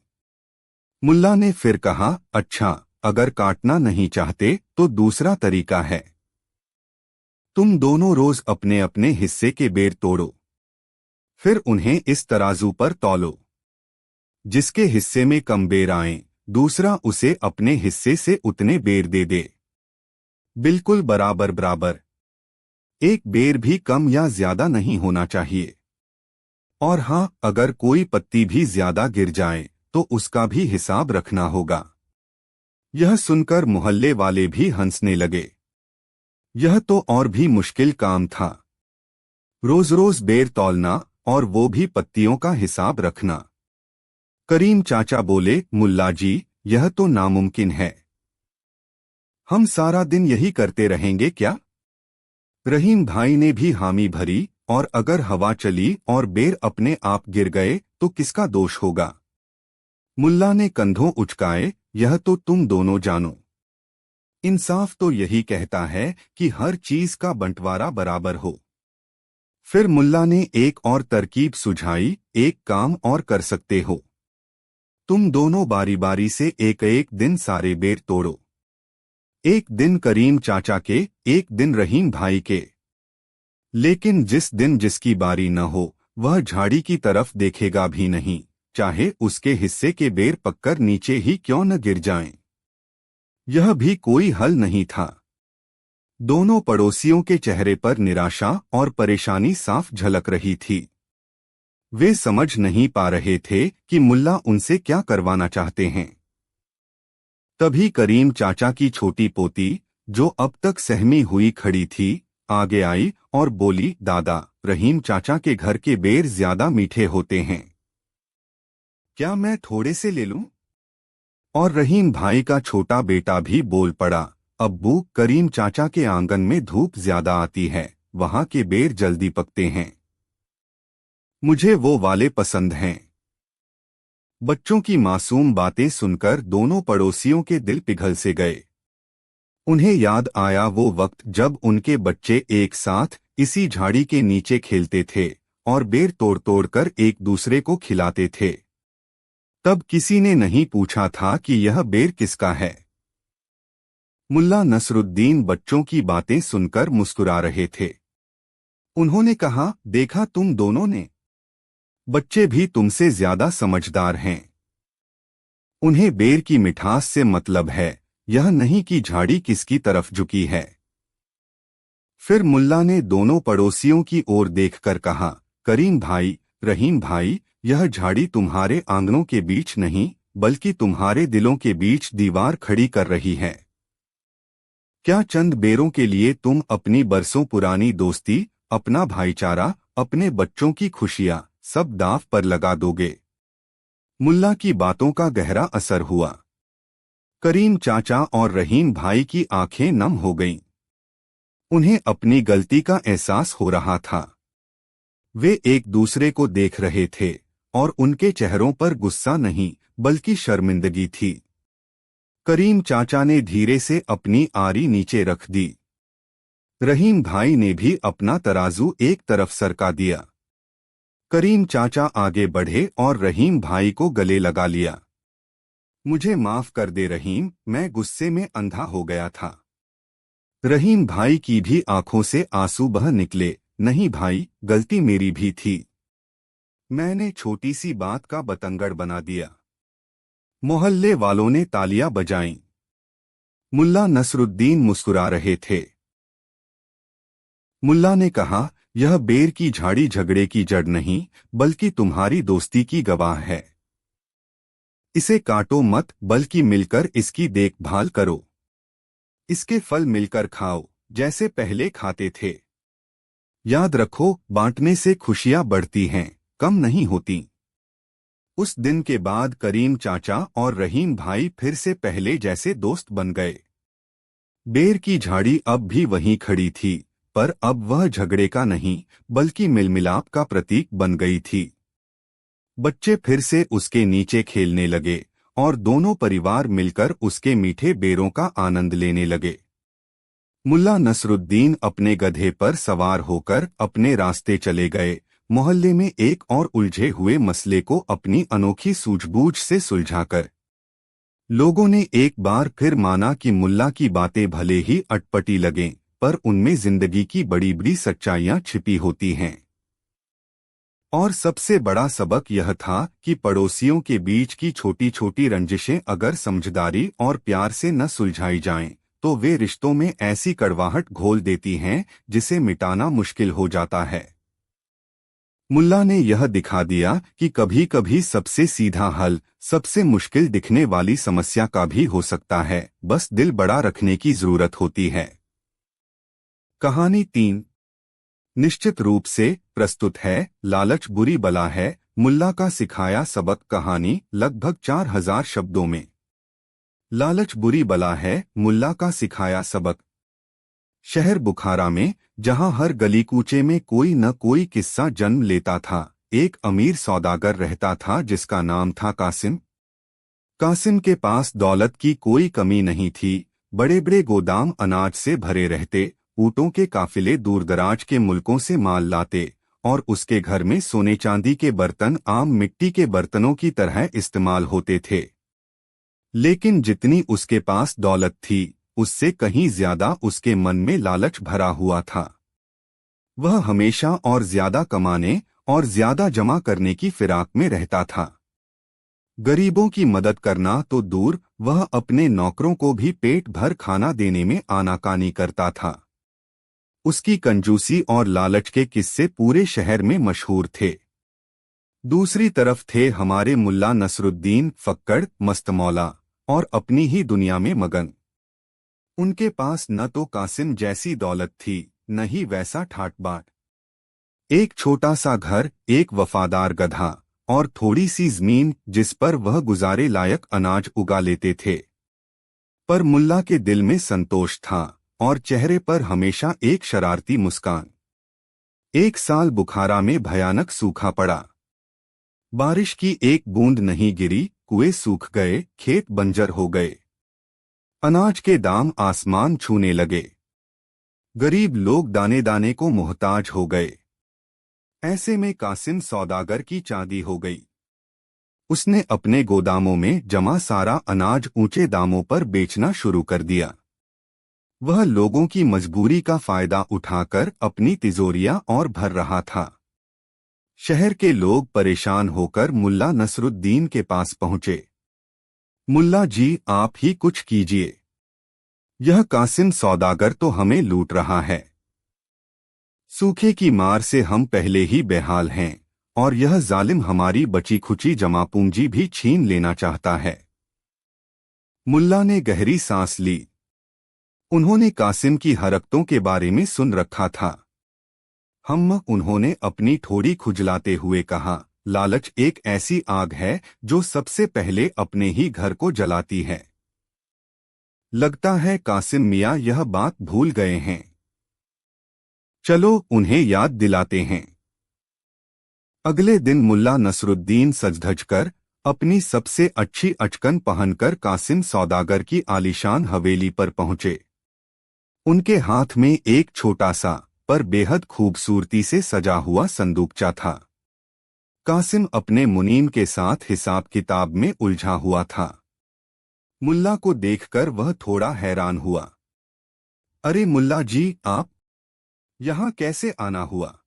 मुल्ला ने फिर कहा, अच्छा, अगर काटना नहीं चाहते तो दूसरा तरीका है। तुम दोनों रोज अपने अपने हिस्से के बेर तोड़ो, फिर उन्हें इस तराजू पर तौलो। जिसके हिस्से में कम बेर आए, दूसरा उसे अपने हिस्से से उतने बेर दे दे। बिल्कुल बराबर बराबर। एक बेर भी कम या ज्यादा नहीं होना चाहिए। और हाँ, अगर कोई पत्ती भी ज्यादा गिर जाए तो उसका भी हिसाब रखना होगा। यह सुनकर मोहल्ले वाले भी हंसने लगे। यह तो और भी मुश्किल काम था। रोज रोज बेर तौलना और वो भी पत्तियों का हिसाब रखना। करीम चाचा बोले, मुल्ला जी, यह तो नामुमकिन है। हम सारा दिन यही करते रहेंगे क्या? रहीम भाई ने भी हामी भरी, और अगर हवा चली और बेर अपने आप गिर गए तो किसका दोष होगा? मुल्ला ने कंधों उचकाए, यह तो तुम दोनों जानो। इंसाफ तो यही कहता है कि हर चीज का बंटवारा बराबर हो। फिर मुल्ला ने एक और तरकीब सुझाई, एक काम और कर सकते हो। तुम दोनों बारी बारी से एक एक दिन सारे बेर तोड़ो। एक दिन करीम चाचा के, एक दिन रहीम भाई के। लेकिन जिस दिन जिसकी बारी न हो, वह झाड़ी की तरफ देखेगा भी नहीं, चाहे उसके हिस्से के बेर पककर नीचे ही क्यों न गिर जाएं। यह भी कोई हल नहीं था। दोनों पड़ोसियों के चेहरे पर निराशा और परेशानी साफ झलक रही थी। वे समझ नहीं पा रहे थे कि मुल्ला उनसे क्या करवाना चाहते हैं। तभी करीम चाचा की छोटी पोती, जो अब तक सहमी हुई खड़ी थी, आगे आई और बोली, दादा, रहीम चाचा के घर के बेर ज्यादा मीठे होते हैं, क्या मैं थोड़े से ले लूं? और रहीम भाई का छोटा बेटा भी बोल पड़ा, अब्बू, करीम चाचा के आंगन में धूप ज्यादा आती है, वहां के बेर जल्दी पकते हैं, मुझे वो वाले पसंद हैं। बच्चों की मासूम बातें सुनकर दोनों पड़ोसियों के दिल पिघल से गए। उन्हें याद आया वो वक्त जब उनके बच्चे एक साथ इसी झाड़ी के नीचे खेलते थे और बेर तोड़ तोड़ कर एक दूसरे को खिलाते थे। तब किसी ने नहीं पूछा था कि यह बेर किसका है। मुल्ला नसरुद्दीन बच्चों की बातें सुनकर मुस्कुरा रहे थे। उन्होंने कहा, देखा तुम दोनों ने, बच्चे भी तुमसे ज्यादा समझदार हैं। उन्हें बेर की मिठास से मतलब है, यह नहीं कि झाड़ी किसकी तरफ झुकी है। फिर मुल्ला ने दोनों पड़ोसियों की ओर देखकर कहा, करीम भाई, रहीम भाई, यह झाड़ी तुम्हारे आंगनों के बीच नहीं, बल्कि तुम्हारे दिलों के बीच दीवार खड़ी कर रही है। क्या चंद बेरों के लिए तुम अपनी बरसों पुरानी दोस्ती, अपना भाईचारा, अपने बच्चों की खुशियां सब दांव पर लगा दोगे? मुल्ला की बातों का गहरा असर हुआ। करीम चाचा और रहीम भाई की आंखें नम हो गईं। उन्हें अपनी गलती का एहसास हो रहा था। वे एक दूसरे को देख रहे थे और उनके चेहरों पर गुस्सा नहीं, बल्कि शर्मिंदगी थी। करीम चाचा ने धीरे से अपनी आरी नीचे रख दी। रहीम भाई ने भी अपना तराजू एक तरफ सरका दिया। करीम चाचा आगे बढ़े और रहीम भाई को गले लगा लिया। मुझे माफ कर दे रहीम, मैं गुस्से में अंधा हो गया था। रहीम भाई की भी आंखों से आंसू बह निकले। नहीं भाई, गलती मेरी भी थी, मैंने छोटी सी बात का बतंगड़ बना दिया। मोहल्ले वालों ने तालियां बजाईं। मुल्ला नसरुद्दीन मुस्कुरा रहे थे। मुल्ला ने कहा, यह बेर की झाड़ी झगड़े की जड़ नहीं, बल्कि तुम्हारी दोस्ती की गवाह है। इसे काटो मत, बल्कि मिलकर इसकी देखभाल करो। इसके फल मिलकर खाओ, जैसे पहले खाते थे। याद रखो, बांटने से खुशियां बढ़ती हैं, कम नहीं होती। उस दिन के बाद करीम चाचा और रहीम भाई फिर से पहले जैसे दोस्त बन गए। बेर की झाड़ी अब भी वहीं खड़ी थी, पर अब वह झगड़े का नहीं, बल्कि मिलमिलाप का प्रतीक बन गई थी। बच्चे फिर से उसके नीचे खेलने लगे और दोनों परिवार मिलकर उसके मीठे बेरों का आनंद लेने लगे। मुल्ला नसरुद्दीन अपने गधे पर सवार होकर अपने रास्ते चले गए, मोहल्ले में एक और उलझे हुए मसले को अपनी अनोखी सूझबूझ से सुलझाकर। लोगों ने एक बार फिर माना कि मुल्ला की बातें भले ही अटपटी लगें, पर उनमें जिंदगी की बड़ी बड़ी सच्चाइयां छिपी होती हैं। और सबसे बड़ा सबक यह था कि पड़ोसियों के बीच की छोटी छोटी रंजिशें अगर समझदारी और प्यार से न सुलझाई जाएं, तो वे रिश्तों में ऐसी कड़वाहट घोल देती हैं जिसे मिटाना मुश्किल हो जाता है। मुल्ला ने यह दिखा दिया कि कभी कभी सबसे सीधा हल सबसे मुश्किल दिखने वाली समस्या का भी हो सकता है, बस दिल बड़ा रखने की जरूरत होती है। कहानी 3 निश्चित रूप से प्रस्तुत है लालच बुरी बला है, मुल्ला का सिखाया सबक। कहानी लगभग 4000 शब्दों में। लालच बुरी बला है, मुल्ला का सिखाया सबक। शहर बुखारा में, जहां हर गली कूचे में कोई न कोई किस्सा जन्म लेता था, एक अमीर सौदागर रहता था जिसका नाम था कासिम। कासिम के पास दौलत की कोई कमी नहीं थी, बड़े बड़े गोदाम अनाज से भरे रहते, ऊँटों के काफिले दूरदराज के मुल्कों से माल लाते और उसके घर में सोने चांदी के बर्तन आम मिट्टी के बर्तनों की तरह इस्तेमाल होते थे। लेकिन जितनी उसके पास दौलत थी, उससे कहीं ज्यादा उसके मन में लालच भरा हुआ था। वह हमेशा और ज्यादा कमाने और ज्यादा जमा करने की फिराक में रहता था। गरीबों की मदद करना तो दूर, वह अपने नौकरों को भी पेट भर खाना देने में आनाकानी करता था। उसकी कंजूसी और लालच के किस्से पूरे शहर में मशहूर थे। दूसरी तरफ थे हमारे मुल्ला नसरुद्दीन, फक्कड़, मस्तमौला और अपनी ही दुनिया में मगन। उनके पास न तो कासिम जैसी दौलत थी, न ही वैसा ठाट बाट। एक छोटा सा घर, एक वफादार गधा और थोड़ी सी जमीन जिस पर वह गुजारे लायक अनाज उगा लेते थे। पर मुल्ला के दिल में संतोष था और चेहरे पर हमेशा एक शरारती मुस्कान। एक साल बुखारा में भयानक सूखा पड़ा। बारिश की एक बूंद नहीं गिरी, कुएं सूख गए, खेत बंजर हो गए। अनाज के दाम आसमान छूने लगे। गरीब लोग दाने दाने को मोहताज हो गए। ऐसे में कासिम सौदागर की चांदी हो गई। उसने अपने गोदामों में जमा सारा अनाज ऊंचे दामों पर बेचना शुरू कर दिया। वह लोगों की मजबूरी का फायदा उठाकर अपनी तिजोरियां और भर रहा था। शहर के लोग परेशान होकर मुल्ला नसरुद्दीन के पास पहुंचे। मुल्ला जी, आप ही कुछ कीजिए। यह कासिम सौदागर तो हमें लूट रहा है। सूखे की मार से हम पहले ही बेहाल हैं और यह जालिम हमारी बची खुची जमा पूंजी भी छीन लेना चाहता है। मुल्ला ने गहरी सांस ली। उन्होंने कासिम की हरकतों के बारे में सुन रखा था। उन्होंने अपनी ठोड़ी खुजलाते हुए कहा, लालच एक ऐसी आग है जो सबसे पहले अपने ही घर को जलाती है। लगता है कासिम मियाँ यह बात भूल गए हैं। चलो उन्हें याद दिलाते हैं। अगले दिन मुल्ला नसरुद्दीन सज-धज कर अपनी सबसे अच्छी अचकन पहनकर कासिम सौदागर की आलीशान हवेली पर पहुंचे। उनके हाथ में एक छोटा सा पर बेहद खूबसूरती से सजा हुआ संदूकचा था। कासिम अपने मुनीम के साथ हिसाब किताब में उलझा हुआ था। मुल्ला को देखकर वह थोड़ा हैरान हुआ। अरे मुल्ला जी, आप यहाँ कैसे आना हुआ?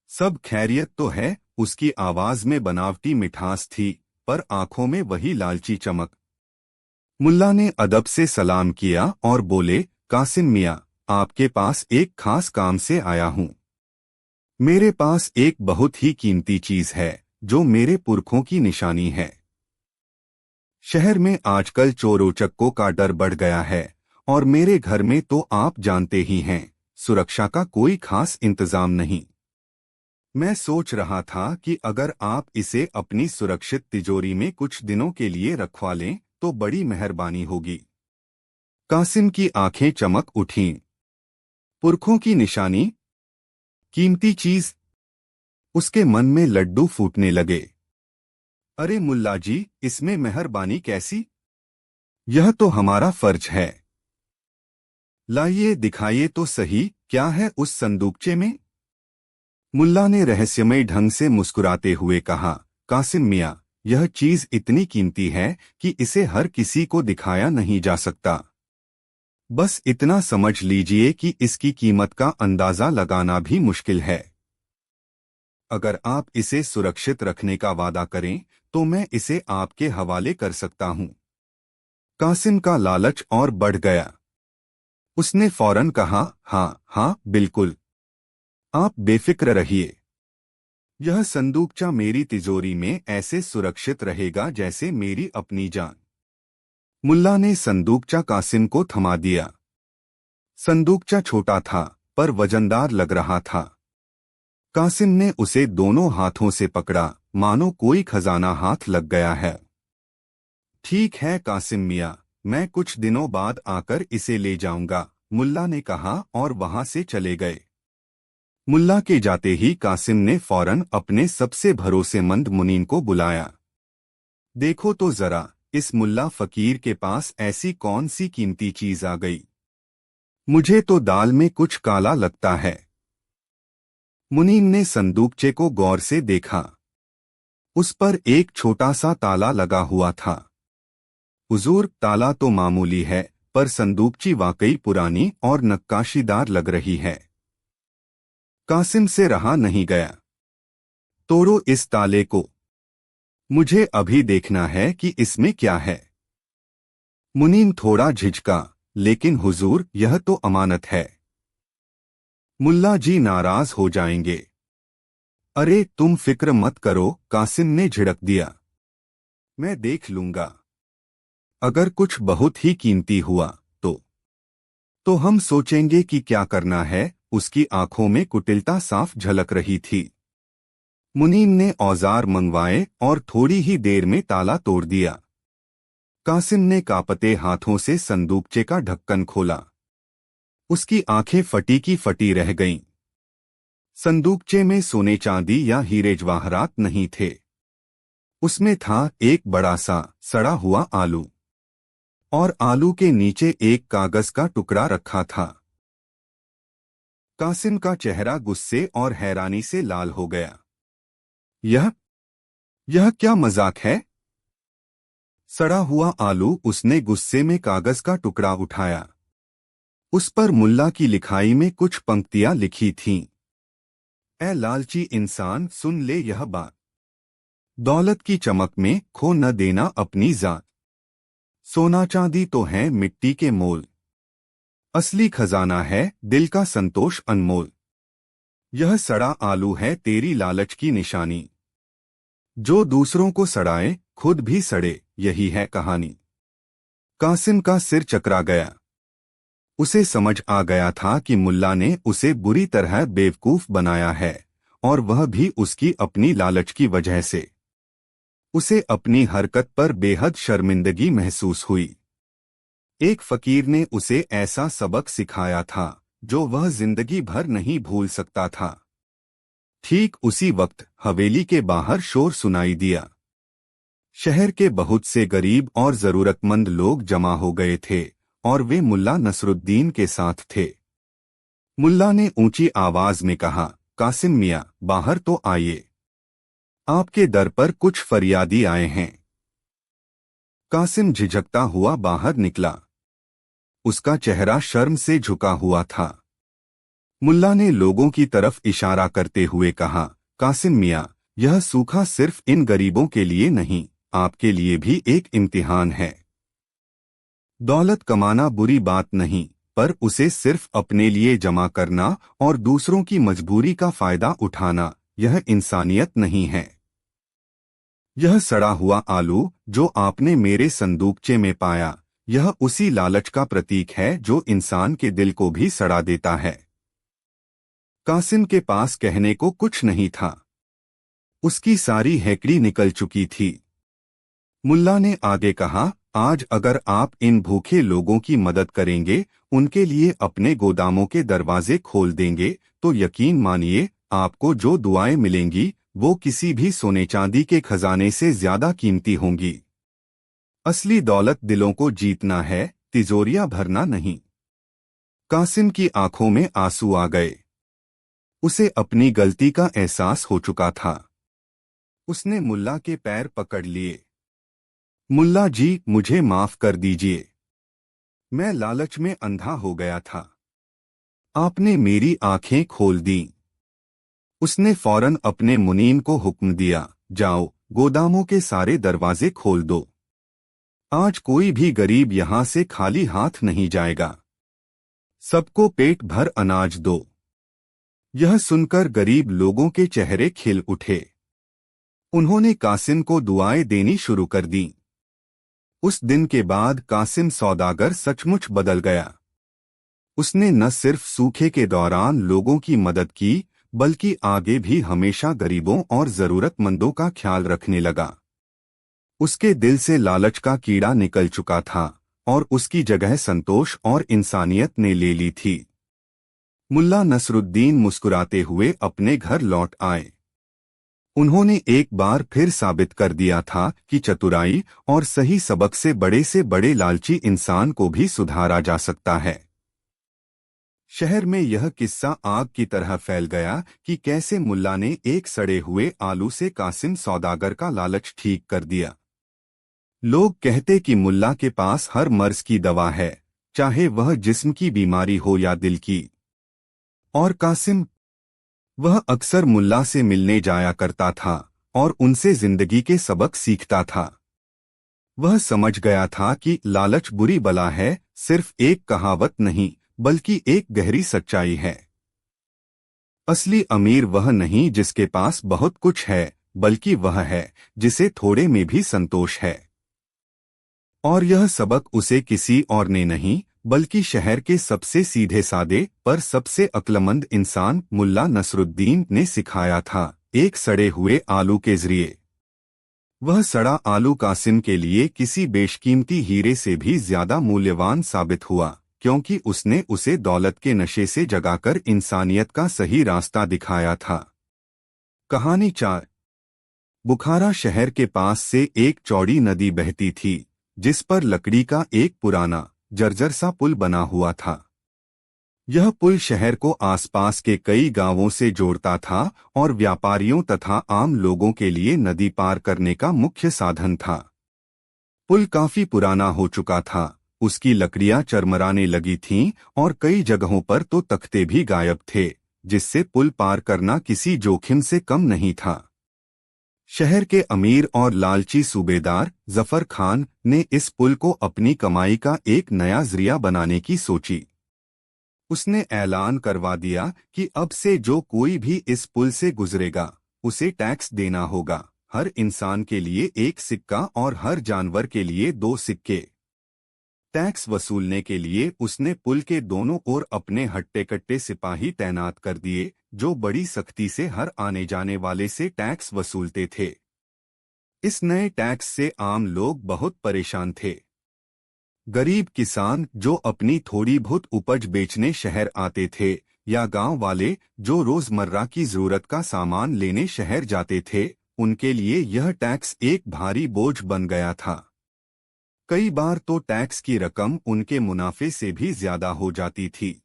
सब खैरियत तो है? उसकी आवाज में बनावटी मिठास थी, पर आंखों में वही लालची चमक। मुल्ला ने अदब से सलाम किया और बोले, कासिम मियाँ, आपके पास एक खास काम से आया हूँ। मेरे पास एक बहुत ही कीमती चीज है जो मेरे पुरखों की निशानी है। शहर में आजकल चोर उचक्कों का डर बढ़ गया है और मेरे घर में तो आप जानते ही हैं, सुरक्षा का कोई खास इंतजाम नहीं। मैं सोच रहा था कि अगर आप इसे अपनी सुरक्षित तिजोरी में कुछ दिनों के लिए रखवा लें तो बड़ी मेहरबानी होगी। कासिम की आंखें चमक उठीं। पुरखों की निशानी? कीमती चीज? उसके मन में लड्डू फूटने लगे। अरे मुल्ला जी, इसमें मेहरबानी कैसी? यह तो हमारा फर्ज है। लाइए, दिखाइए तो सही, क्या है उस संदूकचे में? मुल्ला ने रहस्यमय ढंग से मुस्कुराते हुए कहा, कासिम मियाँ, यह चीज इतनी कीमती है कि इसे हर किसी को दिखाया नहीं जा सकता। बस इतना समझ लीजिए कि इसकी कीमत का अंदाजा लगाना भी मुश्किल है। अगर आप इसे सुरक्षित रखने का वादा करें तो मैं इसे आपके हवाले कर सकता हूं। कासिम का लालच और बढ़ गया। उसने फौरन कहा, हाँ हाँ बिल्कुल, आप बेफिक्र रहिए। यह संदूकचा मेरी तिजोरी में ऐसे सुरक्षित रहेगा जैसे मेरी अपनी जान। मुल्ला ने संदूकचा कासिम को थमा दिया। संदूकचा छोटा था पर वजनदार लग रहा था। कासिम ने उसे दोनों हाथों से पकड़ा, मानो कोई खजाना हाथ लग गया है। ठीक है कासिम मियाँ, मैं कुछ दिनों बाद आकर इसे ले जाऊंगा, मुल्ला ने कहा और वहां से चले गए। मुल्ला के जाते ही कासिम ने फौरन अपने सबसे भरोसेमंद मुनीम को बुलाया। देखो तो जरा, इस मुल्ला फकीर के पास ऐसी कौन सी कीमती चीज आ गई? मुझे तो दाल में कुछ काला लगता है। मुनीम ने संदूकचे को गौर से देखा। उस पर एक छोटा सा ताला लगा हुआ था। हुजूर, ताला तो मामूली है, पर संदूकची वाकई पुरानी और नक्काशीदार लग रही है। कासिम से रहा नहीं गया। तोड़ो इस ताले को। मुझे अभी देखना है कि इसमें क्या है। मुनीम थोड़ा झिझका, लेकिन हुजूर, यह तो अमानत है। मुल्ला जी नाराज हो जाएंगे। अरे तुम फिक्र मत करो, कासिम ने झिड़क दिया। मैं देख लूंगा। अगर कुछ बहुत ही कीमती हुआ तो हम सोचेंगे कि क्या करना है। उसकी आंखों में कुटिलता साफ झलक रही थी। मुनीम ने औजार मंगवाए और थोड़ी ही देर में ताला तोड़ दिया। कासिम ने कांपते हाथों से संदूकचे का ढक्कन खोला। उसकी आंखें फटी की फटी रह गईं। संदूकचे में सोने चांदी या हीरे जवाहरात नहीं थे। उसमें था एक बड़ा सा सड़ा हुआ आलू, और आलू के नीचे एक कागज का टुकड़ा रखा था। कासिम का चेहरा गुस्से और हैरानी से लाल हो गया। यह क्या मजाक है? सड़ा हुआ आलू। उसने गुस्से में कागज का टुकड़ा उठाया। उस पर मुल्ला की लिखाई में कुछ पंक्तियां लिखी थीं। ए लालची इंसान, सुन ले यह बात। दौलत की चमक में खो न देना अपनी जात। सोना चांदी तो है मिट्टी के मोल। असली खजाना है दिल का संतोष अनमोल। यह सड़ा आलू है तेरी लालच की निशानी। जो दूसरों को सड़ाए खुद भी सड़े, यही है कहानी। कासिम का सिर चकरा गया। उसे समझ आ गया था कि मुल्ला ने उसे बुरी तरह बेवकूफ बनाया है, और वह भी उसकी अपनी लालच की वजह से। उसे अपनी हरकत पर बेहद शर्मिंदगी महसूस हुई। एक फकीर ने उसे ऐसा सबक सिखाया था जो वह जिंदगी भर नहीं भूल सकता था। ठीक उसी वक्त हवेली के बाहर शोर सुनाई दिया। शहर के बहुत से गरीब और जरूरतमंद लोग जमा हो गए थे, और वे मुल्ला नसरुद्दीन के साथ थे। मुल्ला ने ऊंची आवाज में कहा, कासिम मियाँ, बाहर तो आइए। आपके दर पर कुछ फरियादी आए हैं। कासिम झिझकता हुआ बाहर निकला। उसका चेहरा शर्म से झुका हुआ था। मुल्ला ने लोगों की तरफ इशारा करते हुए कहा, कासिम मियाँ, यह सूखा सिर्फ इन गरीबों के लिए नहीं, आपके लिए भी एक इम्तिहान है। दौलत कमाना बुरी बात नहीं, पर उसे सिर्फ अपने लिए जमा करना और दूसरों की मजबूरी का फायदा उठाना, यह इंसानियत नहीं है। यह सड़ा हुआ आलू जो आपने मेरे संदूकचे में पाया, यह उसी लालच का प्रतीक है जो इंसान के दिल को भी सड़ा देता है। कासिम के पास कहने को कुछ नहीं था। उसकी सारी हैकड़ी निकल चुकी थी। मुल्ला ने आगे कहा, आज अगर आप इन भूखे लोगों की मदद करेंगे, उनके लिए अपने गोदामों के दरवाजे खोल देंगे, तो यकीन मानिए आपको जो दुआएं मिलेंगी वो किसी भी सोने चांदी के खजाने से ज्यादा कीमती होंगी। असली दौलत दिलों को जीतना है, तिजोरियां भरना नहीं। कासिम की आंखों में आंसू आ गए। उसे अपनी गलती का एहसास हो चुका था। उसने मुल्ला के पैर पकड़ लिए। मुल्ला जी, मुझे माफ कर दीजिए। मैं लालच में अंधा हो गया था। आपने मेरी आंखें खोल दी। उसने फौरन अपने मुनीम को हुक्म दिया, जाओ, गोदामों के सारे दरवाजे खोल दो। आज कोई भी गरीब यहां से खाली हाथ नहीं जाएगा। सबको पेट भर अनाज दो। यह सुनकर गरीब लोगों के चेहरे खिल उठे। उन्होंने कासिम को दुआएं देनी शुरू कर दी। उस दिन के बाद कासिम सौदागर सचमुच बदल गया। उसने न सिर्फ सूखे के दौरान लोगों की मदद की, बल्कि आगे भी हमेशा गरीबों और जरूरतमंदों का ख्याल रखने लगा। उसके दिल से लालच का कीड़ा निकल चुका था, और उसकी जगह संतोष और इंसानियत ने ले ली थी। मुल्ला नसरुद्दीन मुस्कुराते हुए अपने घर लौट आए। उन्होंने एक बार फिर साबित कर दिया था कि चतुराई और सही सबक से बड़े लालची इंसान को भी सुधारा जा सकता है। शहर में यह किस्सा आग की तरह फैल गया कि कैसे मुल्ला ने एक सड़े हुए आलू से कासिम सौदागर का लालच ठीक कर दिया। लोग कहते कि मुल्ला के पास हर मर्ज की दवा है, चाहे वह जिस्म की बीमारी हो या दिल की। और कासिम, वह अक्सर मुल्ला से मिलने जाया करता था और उनसे जिंदगी के सबक सीखता था। वह समझ गया था कि लालच बुरी बला है, सिर्फ एक कहावत नहीं बल्कि एक गहरी सच्चाई है। असली अमीर वह नहीं जिसके पास बहुत कुछ है, बल्कि वह है जिसे थोड़े में भी संतोष है। और यह सबक उसे किसी और ने नहीं बल्कि शहर के सबसे सीधे सादे पर सबसे अक्लमंद इंसान मुल्ला नसरुद्दीन ने सिखाया था, एक सड़े हुए आलू के जरिए। वह सड़ा आलू कासिम के लिए किसी बेशकीमती हीरे से भी ज्यादा मूल्यवान साबित हुआ, क्योंकि उसने उसे दौलत के नशे से जगाकर इंसानियत का सही रास्ता दिखाया था। कहानी 4। बुखारा शहर के पास से एक चौड़ी नदी बहती थी, जिस पर लकड़ी का एक पुराना जर्जर सा पुल बना हुआ था। यह पुल शहर को आसपास के कई गांवों से जोड़ता था और व्यापारियों तथा आम लोगों के लिए नदी पार करने का मुख्य साधन था। पुल काफी पुराना हो चुका था, उसकी लकड़ियां चरमराने लगी थीं और कई जगहों पर तो तख्ते भी गायब थे, जिससे पुल पार करना किसी जोखिम से कम नहीं था। शहर के अमीर और लालची सूबेदार जफर खान ने इस पुल को अपनी कमाई का एक नया जरिया बनाने की सोची। उसने ऐलान करवा दिया कि अब से जो कोई भी इस पुल से गुजरेगा उसे टैक्स देना होगा, हर इंसान के लिए एक सिक्का और हर जानवर के लिए 2 सिक्के। टैक्स वसूलने के लिए उसने पुल के दोनों ओर अपने हट्टे-कट्टे सिपाही तैनात कर दिए, जो बड़ी सख्ती से हर आने जाने वाले से टैक्स वसूलते थे। इस नए टैक्स से आम लोग बहुत परेशान थे। गरीब किसान जो अपनी थोड़ी बहुत उपज बेचने शहर आते थे, या गांव वाले जो रोजमर्रा की जरूरत का सामान लेने शहर जाते थे, उनके लिए यह टैक्स एक भारी बोझ बन गया था। कई बार तो टैक्स की रकम उनके मुनाफे से भी ज्यादा हो जाती थी।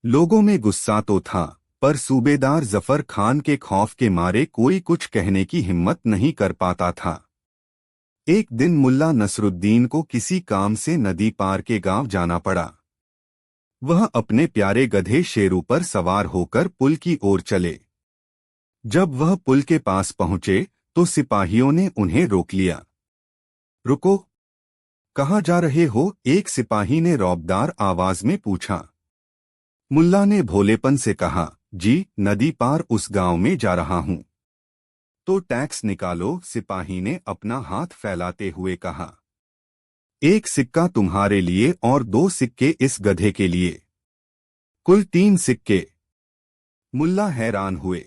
लोगों में गुस्सा तो था, पर सूबेदार जफर खान के खौफ के मारे कोई कुछ कहने की हिम्मत नहीं कर पाता था। एक दिन मुल्ला नसरुद्दीन को किसी काम से नदी पार के गांव जाना पड़ा। वह अपने प्यारे गधे शेरू पर सवार होकर पुल की ओर चले। जब वह पुल के पास पहुंचे तो सिपाहियों ने उन्हें रोक लिया। रुको, कहाँ जा रहे हो? एक सिपाही ने रौबदार आवाज में पूछा। मुल्ला ने भोलेपन से कहा, जी नदी पार उस गांव में जा रहा हूं। तो टैक्स निकालो, सिपाही ने अपना हाथ फैलाते हुए कहा। 1 सिक्का तुम्हारे लिए और 2 सिक्के इस गधे के लिए, कुल 3 सिक्के। मुल्ला हैरान हुए।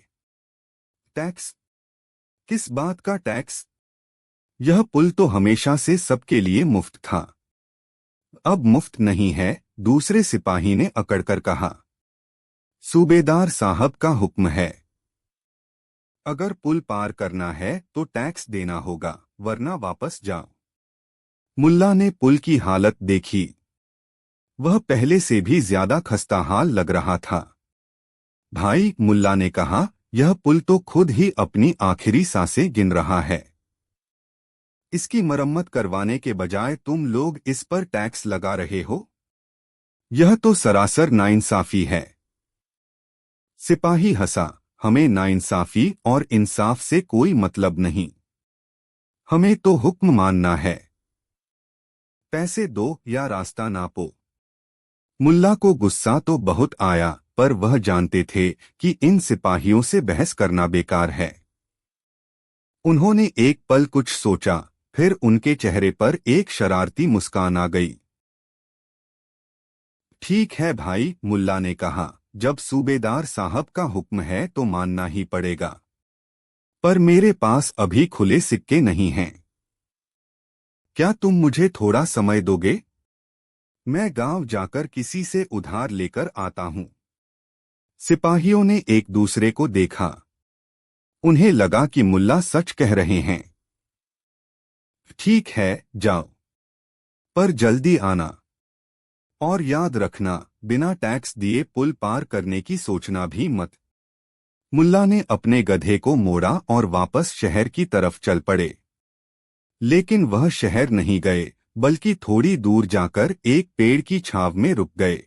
टैक्स? किस बात का टैक्स? यह पुल तो हमेशा से सबके लिए मुफ्त था। अब मुफ्त नहीं है, दूसरे सिपाही ने अकड़कर कहा। सूबेदार साहब का हुक्म है। अगर पुल पार करना है तो टैक्स देना होगा, वरना वापस जाओ। मुल्ला ने पुल की हालत देखी। वह पहले से भी ज्यादा खस्ताहाल लग रहा था। भाई, मुल्ला ने कहा, यह पुल तो खुद ही अपनी आखिरी सांसें गिन रहा है। इसकी मरम्मत करवाने के बजाय तुम लोग इस पर टैक्स लगा रहे हो। यह तो सरासर नाइंसाफी है। सिपाही हंसा। हमें नाइंसाफी और इंसाफ से कोई मतलब नहीं, हमें तो हुक्म मानना है। पैसे दो या रास्ता नापो। मुल्ला को गुस्सा तो बहुत आया, पर वह जानते थे कि इन सिपाहियों से बहस करना बेकार है। उन्होंने एक पल कुछ सोचा, फिर उनके चेहरे पर एक शरारती मुस्कान आ गई। ठीक है भाई, मुल्ला ने कहा, जब सूबेदार साहब का हुक्म है तो मानना ही पड़ेगा। पर मेरे पास अभी खुले सिक्के नहीं हैं। क्या तुम मुझे थोड़ा समय दोगे? मैं गांव जाकर किसी से उधार लेकर आता हूं। सिपाहियों ने एक दूसरे को देखा। उन्हें लगा कि मुल्ला सच कह रहे हैं। ठीक है, जाओ, पर जल्दी आना। और याद रखना, बिना टैक्स दिए पुल पार करने की सोचना भी मत। मुल्ला ने अपने गधे को मोड़ा और वापस शहर की तरफ चल पड़े। लेकिन वह शहर नहीं गए, बल्कि थोड़ी दूर जाकर एक पेड़ की छांव में रुक गए।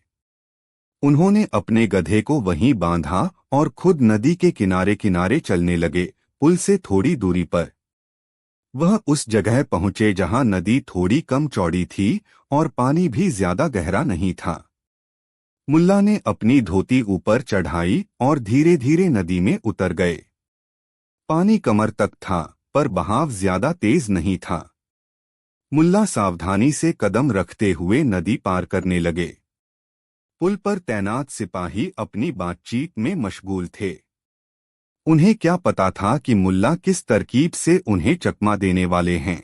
उन्होंने अपने गधे को वहीं बांधा और खुद नदी के किनारे किनारे चलने लगे। पुल से थोड़ी दूरी पर वह उस जगह पहुंचे जहां नदी थोड़ी कम चौड़ी थी और पानी भी ज्यादा गहरा नहीं था। मुल्ला ने अपनी धोती ऊपर चढ़ाई और धीरे धीरे नदी में उतर गए। पानी कमर तक था, पर बहाव ज्यादा तेज नहीं था। मुल्ला सावधानी से कदम रखते हुए नदी पार करने लगे। पुल पर तैनात सिपाही अपनी बातचीत में मशगूल थे। उन्हें क्या पता था कि मुल्ला किस तरकीब से उन्हें चकमा देने वाले हैं।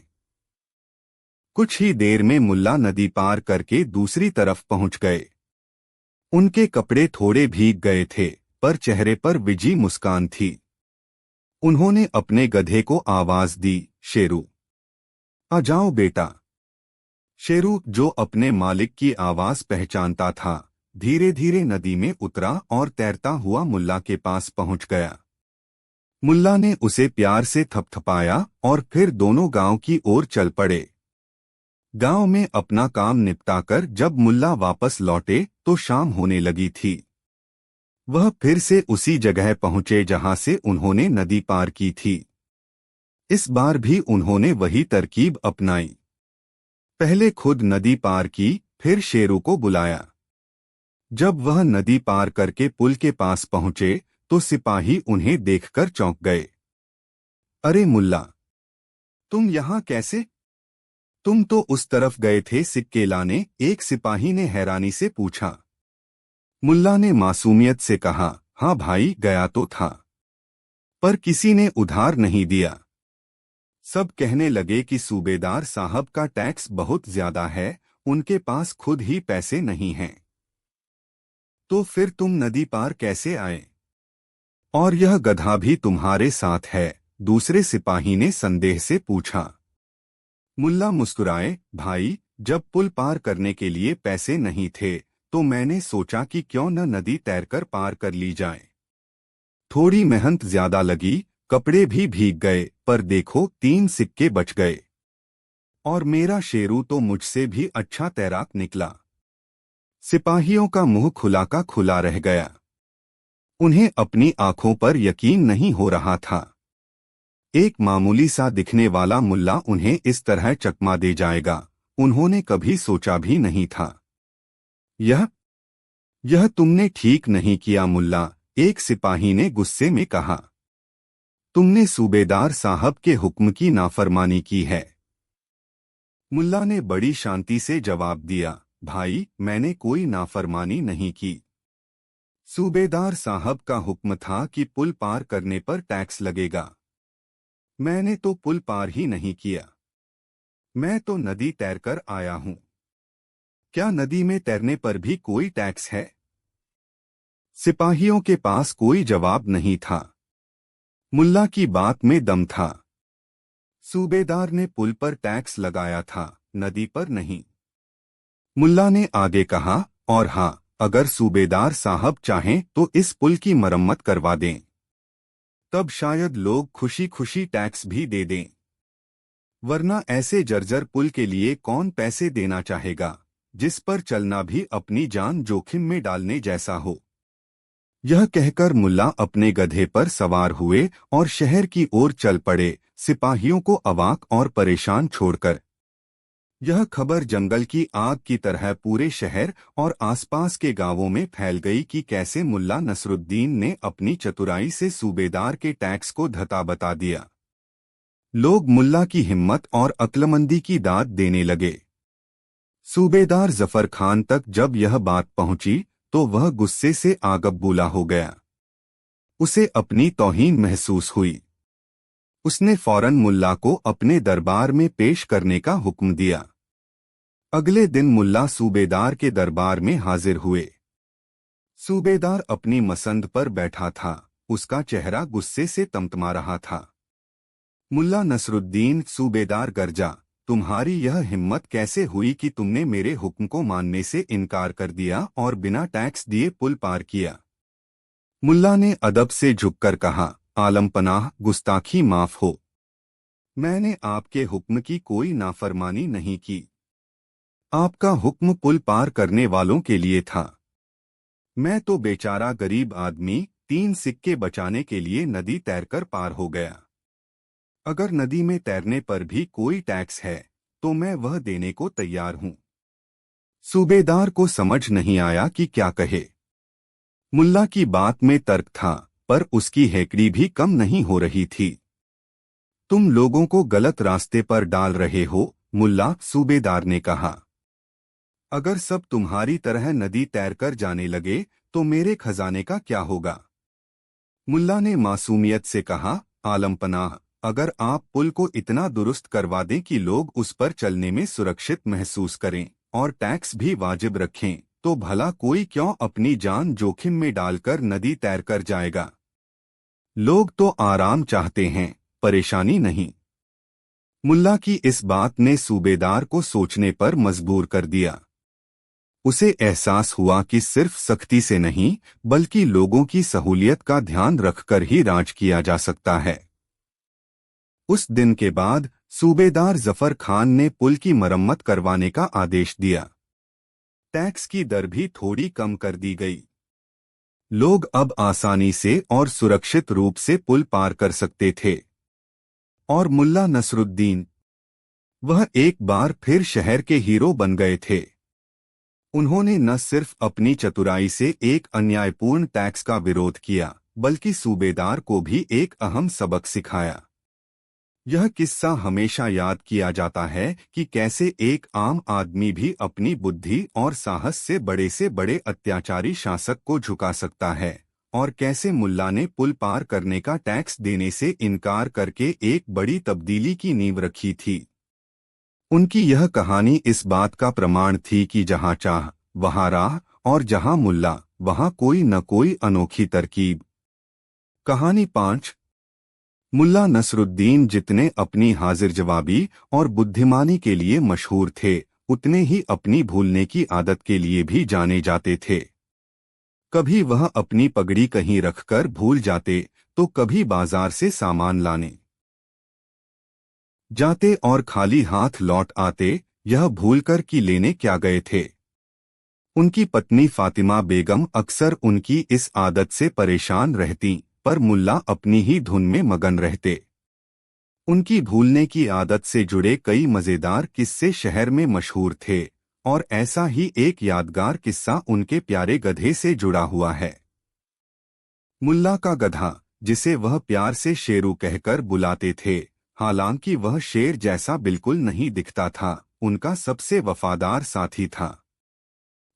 कुछ ही देर में मुल्ला नदी पार करके दूसरी तरफ पहुंच गए। उनके कपड़े थोड़े भीग गए थे, पर चेहरे पर विजी मुस्कान थी। उन्होंने अपने गधे को आवाज दी, शेरू, आ जाओ बेटा। शेरू, जो अपने मालिक की आवाज पहचानता था, धीरे धीरे नदी में उतरा और तैरता हुआ मुल्ला के पास पहुंच गया। मुल्ला ने उसे प्यार से थपथपाया और फिर दोनों गांव की ओर चल पड़े। गांव में अपना काम निपटाकर जब मुल्ला वापस लौटे तो शाम होने लगी थी। वह फिर से उसी जगह पहुंचे जहां से उन्होंने नदी पार की थी। इस बार भी उन्होंने वही तरकीब अपनाई। पहले खुद नदी पार की, फिर शेरू को बुलाया। जब वह नदी पार करके पुल के पास पहुंचे तो सिपाही उन्हें देखकर चौंक गए। अरे मुल्ला, तुम यहां कैसे? तुम तो उस तरफ गए थे सिक्के लाने, एक सिपाही ने हैरानी से पूछा। मुल्ला ने मासूमियत से कहा, हाँ भाई, गया तो था, पर किसी ने उधार नहीं दिया। सब कहने लगे कि सूबेदार साहब का टैक्स बहुत ज्यादा है, उनके पास खुद ही पैसे नहीं हैं। तो फिर तुम नदी पार कैसे आए? और यह गधा भी तुम्हारे साथ है? दूसरे सिपाही ने संदेह से पूछा। मुल्ला मुस्कुराए, भाई, जब पुल पार करने के लिए पैसे नहीं थे तो मैंने सोचा कि क्यों न नदी तैरकर पार कर ली जाए। थोड़ी मेहनत ज्यादा लगी, कपड़े भी भीग गए, पर देखो 3 सिक्के बच गए। और मेरा शेरू तो मुझसे भी अच्छा तैराक निकला। सिपाहियों का मुंह खुला का खुला रह गया। उन्हें अपनी आंखों पर यकीन नहीं हो रहा था। एक मामूली सा दिखने वाला मुल्ला उन्हें इस तरह चकमा दे जाएगा, उन्होंने कभी सोचा भी नहीं था। यह तुमने ठीक नहीं किया मुल्ला, एक सिपाही ने गुस्से में कहा। तुमने सूबेदार साहब के हुक्म की नाफरमानी की है। मुल्ला ने बड़ी शांति से जवाब दिया, भाई, मैंने कोई नाफरमानी नहीं की। सूबेदार साहब का हुक्म था कि पुल पार करने पर टैक्स लगेगा। मैंने तो पुल पार ही नहीं किया। मैं तो नदी तैरकर आया हूं। क्या नदी में तैरने पर भी कोई टैक्स है? सिपाहियों के पास कोई जवाब नहीं था। मुल्ला की बात में दम था। सूबेदार ने पुल पर टैक्स लगाया था, नदी पर नहीं। मुल्ला ने आगे कहा, और हाँ, अगर सूबेदार साहब चाहें तो इस पुल की मरम्मत करवा दें। तब शायद लोग खुशी खुशी टैक्स भी दे दें। वरना ऐसे जर्जर पुल के लिए कौन पैसे देना चाहेगा, जिस पर चलना भी अपनी जान जोखिम में डालने जैसा हो। यह कहकर मुल्ला अपने गधे पर सवार हुए और शहर की ओर चल पड़े, सिपाहियों को अवाक और परेशान छोड़कर। यह खबर जंगल की आग की तरह पूरे शहर और आसपास के गांवों में फैल गई कि कैसे मुल्ला नसरुद्दीन ने अपनी चतुराई से सूबेदार के टैक्स को धता बता दिया। लोग मुल्ला की हिम्मत और अक्लमंदी की दाद देने लगे। सूबेदार जफर खान तक जब यह बात पहुंची तो वह गुस्से से आग बबूला हो गया। उसे अपनी तौहीन महसूस हुई। उसने फौरन मुल्ला को अपने दरबार में पेश करने का हुक्म दिया। अगले दिन मुल्ला सूबेदार के दरबार में हाजिर हुए। सूबेदार अपनी मसंद पर बैठा था, उसका चेहरा गुस्से से तमतमा रहा था। मुल्ला नसरुद्दीन सूबेदार गर्जा, तुम्हारी यह हिम्मत कैसे हुई कि तुमने मेरे हुक्म को मानने से इनकार कर दिया और बिना टैक्स दिए पुल पार किया। मुल्ला ने अदब से झुककर कहा, आलमपनाह, गुस्ताखी माफ हो। मैंने आपके हुक्म की कोई नाफरमानी नहीं की। आपका हुक्म पुल पार करने वालों के लिए था। मैं तो बेचारा गरीब आदमी 3 सिक्के बचाने के लिए नदी तैरकर पार हो गया। अगर नदी में तैरने पर भी कोई टैक्स है तो मैं वह देने को तैयार हूं। सूबेदार को समझ नहीं आया कि क्या कहे। मुल्ला की बात में तर्क था, पर उसकी हेकड़ी भी कम नहीं हो रही थी। तुम लोगों को गलत रास्ते पर डाल रहे हो, मुल्ला, सूबेदार ने कहा। अगर सब तुम्हारी तरह नदी तैरकर जाने लगे तो मेरे खजाने का क्या होगा? मुल्ला ने मासूमियत से कहा, आलमपनाह, अगर आप पुल को इतना दुरुस्त करवा दें कि लोग उस पर चलने में सुरक्षित महसूस करें और टैक्स भी वाजिब रखें, तो भला कोई क्यों अपनी जान जोखिम में डालकर नदी तैरकर जाएगा? लोग तो आराम चाहते हैं, परेशानी नहीं। मुल्ला की इस बात ने सूबेदार को सोचने पर मजबूर कर दिया। उसे एहसास हुआ कि सिर्फ सख्ती से नहीं, बल्कि लोगों की सहूलियत का ध्यान रखकर ही राज किया जा सकता है। उस दिन के बाद सूबेदार जफर खान ने पुल की मरम्मत करवाने का आदेश दिया। टैक्स की दर भी थोड़ी कम कर दी गई। लोग अब आसानी से और सुरक्षित रूप से पुल पार कर सकते थे। और मुल्ला नसरुद्दीन, वह एक बार फिर शहर के हीरो बन गए थे। उन्होंने न सिर्फ अपनी चतुराई से एक अन्यायपूर्ण टैक्स का विरोध किया, बल्कि सूबेदार को भी एक अहम सबक सिखाया। यह किस्सा हमेशा याद किया जाता है कि कैसे एक आम आदमी भी अपनी बुद्धि और साहस से बड़े अत्याचारी शासक को झुका सकता है, और कैसे मुल्ला ने पुल पार करने का टैक्स देने से इनकार करके एक बड़ी तब्दीली की नींव रखी थी। उनकी यह कहानी इस बात का प्रमाण थी कि जहां चाह वहां राह, और जहां मुल्ला वहां कोई न कोई अनोखी तरकीब। कहानी 5। मुल्ला नसरुद्दीन जितने अपनी हाजिर जवाबी और बुद्धिमानी के लिए मशहूर थे, उतने ही अपनी भूलने की आदत के लिए भी जाने जाते थे। कभी वह अपनी पगड़ी कहीं रखकर भूल जाते, तो कभी बाजार से सामान लाने जाते और खाली हाथ लौट आते, यह भूलकर कि लेने क्या गए थे। उनकी पत्नी फातिमा बेगम अक्सर उनकी इस आदत से परेशान रहती, पर मुल्ला अपनी ही धुन में मगन रहते। उनकी भूलने की आदत से जुड़े कई मजेदार किस्से शहर में मशहूर थे, और ऐसा ही एक यादगार किस्सा उनके प्यारे गधे से जुड़ा हुआ है। मुल्ला का गधा, जिसे वह प्यार से शेरू कहकर बुलाते थे, हालांकि वह शेर जैसा बिल्कुल नहीं दिखता था, उनका सबसे वफादार साथी था।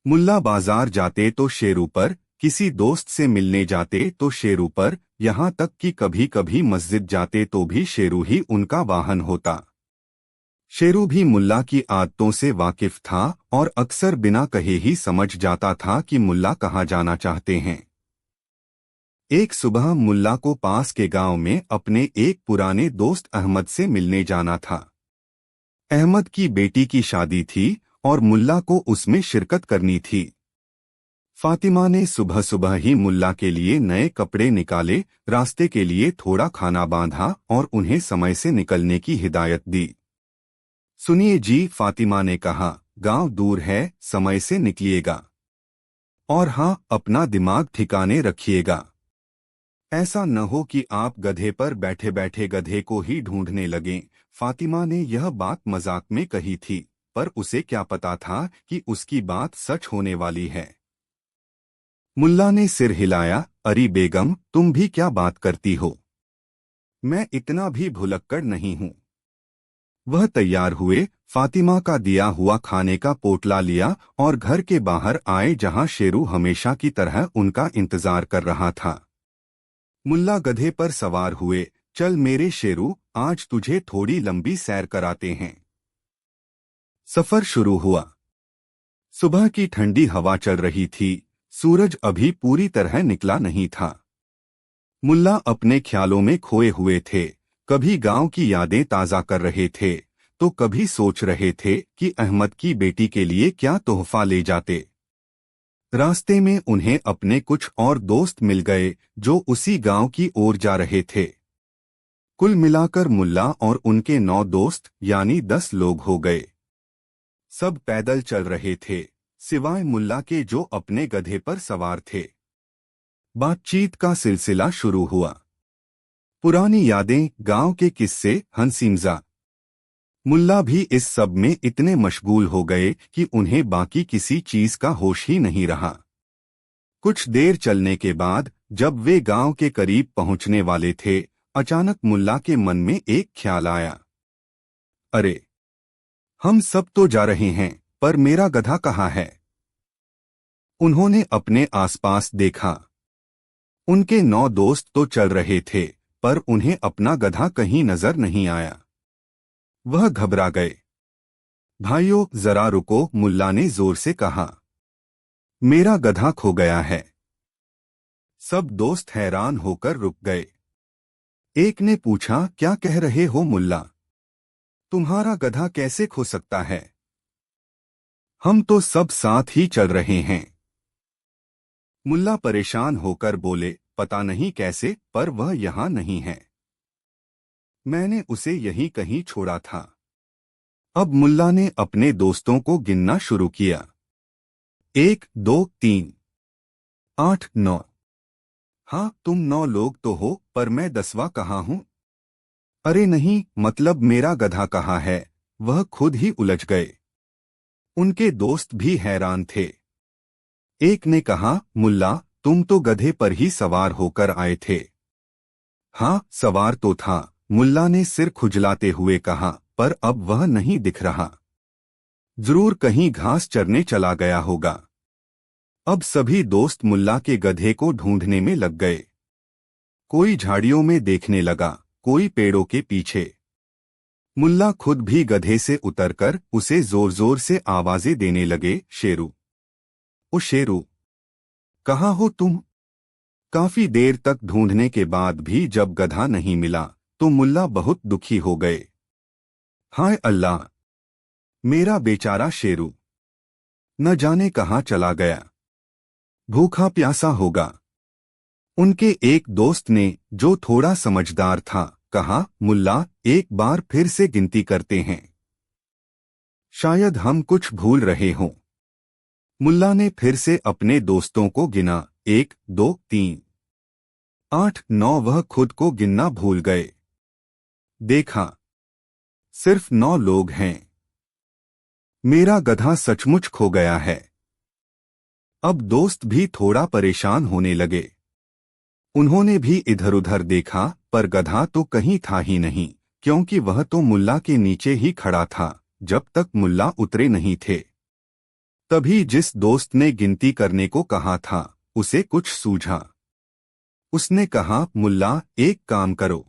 मुल्ला बाजार जाते तो शेरू पर, किसी दोस्त से मिलने जाते तो शेरू पर, यहाँ तक कि कभी कभी मस्जिद जाते तो भी शेरू ही उनका वाहन होता। शेरू भी मुल्ला की आदतों से वाकिफ था और अक्सर बिना कहे ही समझ जाता था कि मुल्ला कहाँ जाना चाहते हैं। एक सुबह मुल्ला को पास के गांव में अपने एक पुराने दोस्त अहमद से मिलने जाना था। अहमद की बेटी की शादी थी और मुल्ला को उसमें शिरकत करनी थी। फातिमा ने सुबह सुबह ही मुल्ला के लिए नए कपड़े निकाले, रास्ते के लिए थोड़ा खाना बांधा और उन्हें समय से निकलने की हिदायत दी। सुनिए जी, फातिमा ने कहा, गांव दूर है, समय से निकलिएगा। और हाँ, अपना दिमाग ठिकाने रखिएगा। ऐसा न हो कि आप गधे पर बैठे बैठे गधे को ही ढूंढने लगें। फातिमा ने यह बात मजाक में कही थी, पर उसे क्या पता था कि उसकी बात सच होने वाली है। मुल्ला ने सिर हिलाया, अरी बेगम, तुम भी क्या बात करती हो? मैं इतना भी भुलक्कड़ नहीं हूँ। वह तैयार हुए, फातिमा का दिया हुआ खाने का पोटला लिया और घर के बाहर आए, जहां शेरू हमेशा की तरह उनका इंतजार कर रहा था। मुल्ला गधे पर सवार हुए, चल मेरे शेरू, आज तुझे थोड़ी लंबी सैर कराते हैं। सफर शुरू हुआ। सुबह की ठंडी हवा चल रही थी, सूरज अभी पूरी तरह निकला नहीं था। मुल्ला अपने ख्यालों में खोए हुए थे। कभी गांव की यादें ताज़ा कर रहे थे तो कभी सोच रहे थे कि अहमद की बेटी के लिए क्या तोहफा ले जाते। रास्ते में उन्हें अपने कुछ और दोस्त मिल गए जो उसी गांव की ओर जा रहे थे। कुल मिलाकर मुल्ला और उनके 9 दोस्त यानी 10 लोग हो गए। सब पैदल चल रहे थे, सिवाय मुल्ला के जो अपने गधे पर सवार थे। बातचीत का सिलसिला शुरू हुआ। पुरानी यादें, गांव के किस्से, हंसी मजाक। मुल्ला भी इस सब में इतने मशगूल हो गए कि उन्हें बाकी किसी चीज का होश ही नहीं रहा। कुछ देर चलने के बाद जब वे गांव के करीब पहुंचने वाले थे, अचानक मुल्ला के मन में एक ख्याल आया। अरे, हम सब तो जा रहे हैं, पर मेरा गधा कहाँ है? उन्होंने अपने आसपास देखा। उनके 9 दोस्त तो चल रहे थे, पर उन्हें अपना गधा कहीं नजर नहीं आया। वह घबरा गए। भाइयों, जरा रुको, मुल्ला ने जोर से कहा। मेरा गधा खो गया है। सब दोस्त हैरान होकर रुक गए। एक ने पूछा, क्या कह रहे हो मुल्ला? तुम्हारा गधा कैसे खो सकता है? हम तो सब साथ ही चल रहे हैं। मुल्ला परेशान होकर बोले, पता नहीं कैसे, पर वह यहाँ नहीं है। मैंने उसे यहीं कहीं छोड़ा था। अब मुल्ला ने अपने दोस्तों को गिनना शुरू किया। 1, 2, 3, 8, 9। हाँ, तुम 9 लोग तो हो, पर मैं 10वां कहाँ हूँ? अरे नहीं, मतलब मेरा गधा कहाँ है? वह खुद ही उलझ गए। उनके दोस्त भी हैरान थे। एक ने कहा, मुल्ला, तुम तो गधे पर ही सवार होकर आए थे। हाँ, सवार तो था, मुल्ला ने सिर खुजलाते हुए कहा, पर अब वह नहीं दिख रहा। जरूर कहीं घास चरने चला गया होगा। अब सभी दोस्त मुल्ला के गधे को ढूंढने में लग गए। कोई झाड़ियों में देखने लगा, कोई पेड़ों के पीछे। मुल्ला खुद भी गधे से उतरकर उसे जोर जोर से आवाजें देने लगे, शेरू, ओ शेरू, कहाँ हो तुम? काफी देर तक ढूंढने के बाद भी जब गधा नहीं मिला तो मुल्ला बहुत दुखी हो गए। हाय अल्लाह, मेरा बेचारा शेरू न जाने कहाँ चला गया। भूखा प्यासा होगा। उनके एक दोस्त ने, जो थोड़ा समझदार था, कहा, मुल्ला, एक बार फिर से गिनती करते हैं। शायद हम कुछ भूल रहे हों। मुल्ला ने फिर से अपने दोस्तों को गिना, 1, 2, 3, 8, 9। वह खुद को गिनना भूल गए। देखा, सिर्फ 9 लोग हैं। मेरा गधा सचमुच खो गया है। अब दोस्त भी थोड़ा परेशान होने लगे। उन्होंने भी इधर-उधर देखा, पर गधा तो कहीं था ही नहीं, क्योंकि वह तो मुल्ला के नीचे ही खड़ा था जब तक मुल्ला उतरे नहीं थे। तभी जिस दोस्त ने गिनती करने को कहा था, उसे कुछ सूझा। उसने कहा, मुल्ला, एक काम करो,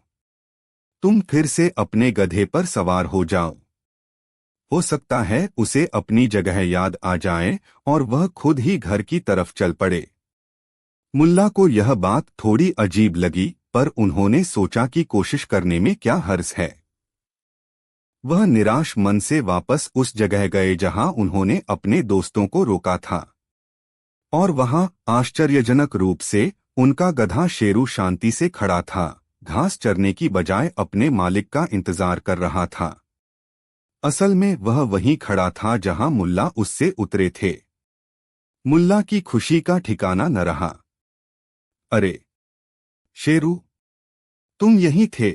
तुम फिर से अपने गधे पर सवार हो जाओ। हो सकता है उसे अपनी जगह याद आ जाए और वह खुद ही घर की तरफ चल पड़े। मुल्ला को यह बात थोड़ी अजीब लगी, पर उन्होंने सोचा कि कोशिश करने में क्या हर्ज है। वह निराश मन से वापस उस जगह गए जहां उन्होंने अपने दोस्तों को रोका था। और वहां आश्चर्यजनक रूप से उनका गधा शेरू शांति से खड़ा था, घास चरने की बजाय अपने मालिक का इंतजार कर रहा था। असल में वह वहीं खड़ा था जहां मुल्ला उससे उतरे थे। मुल्ला की खुशी का ठिकाना न रहा। अरे शेरू, तुम यहीं थे?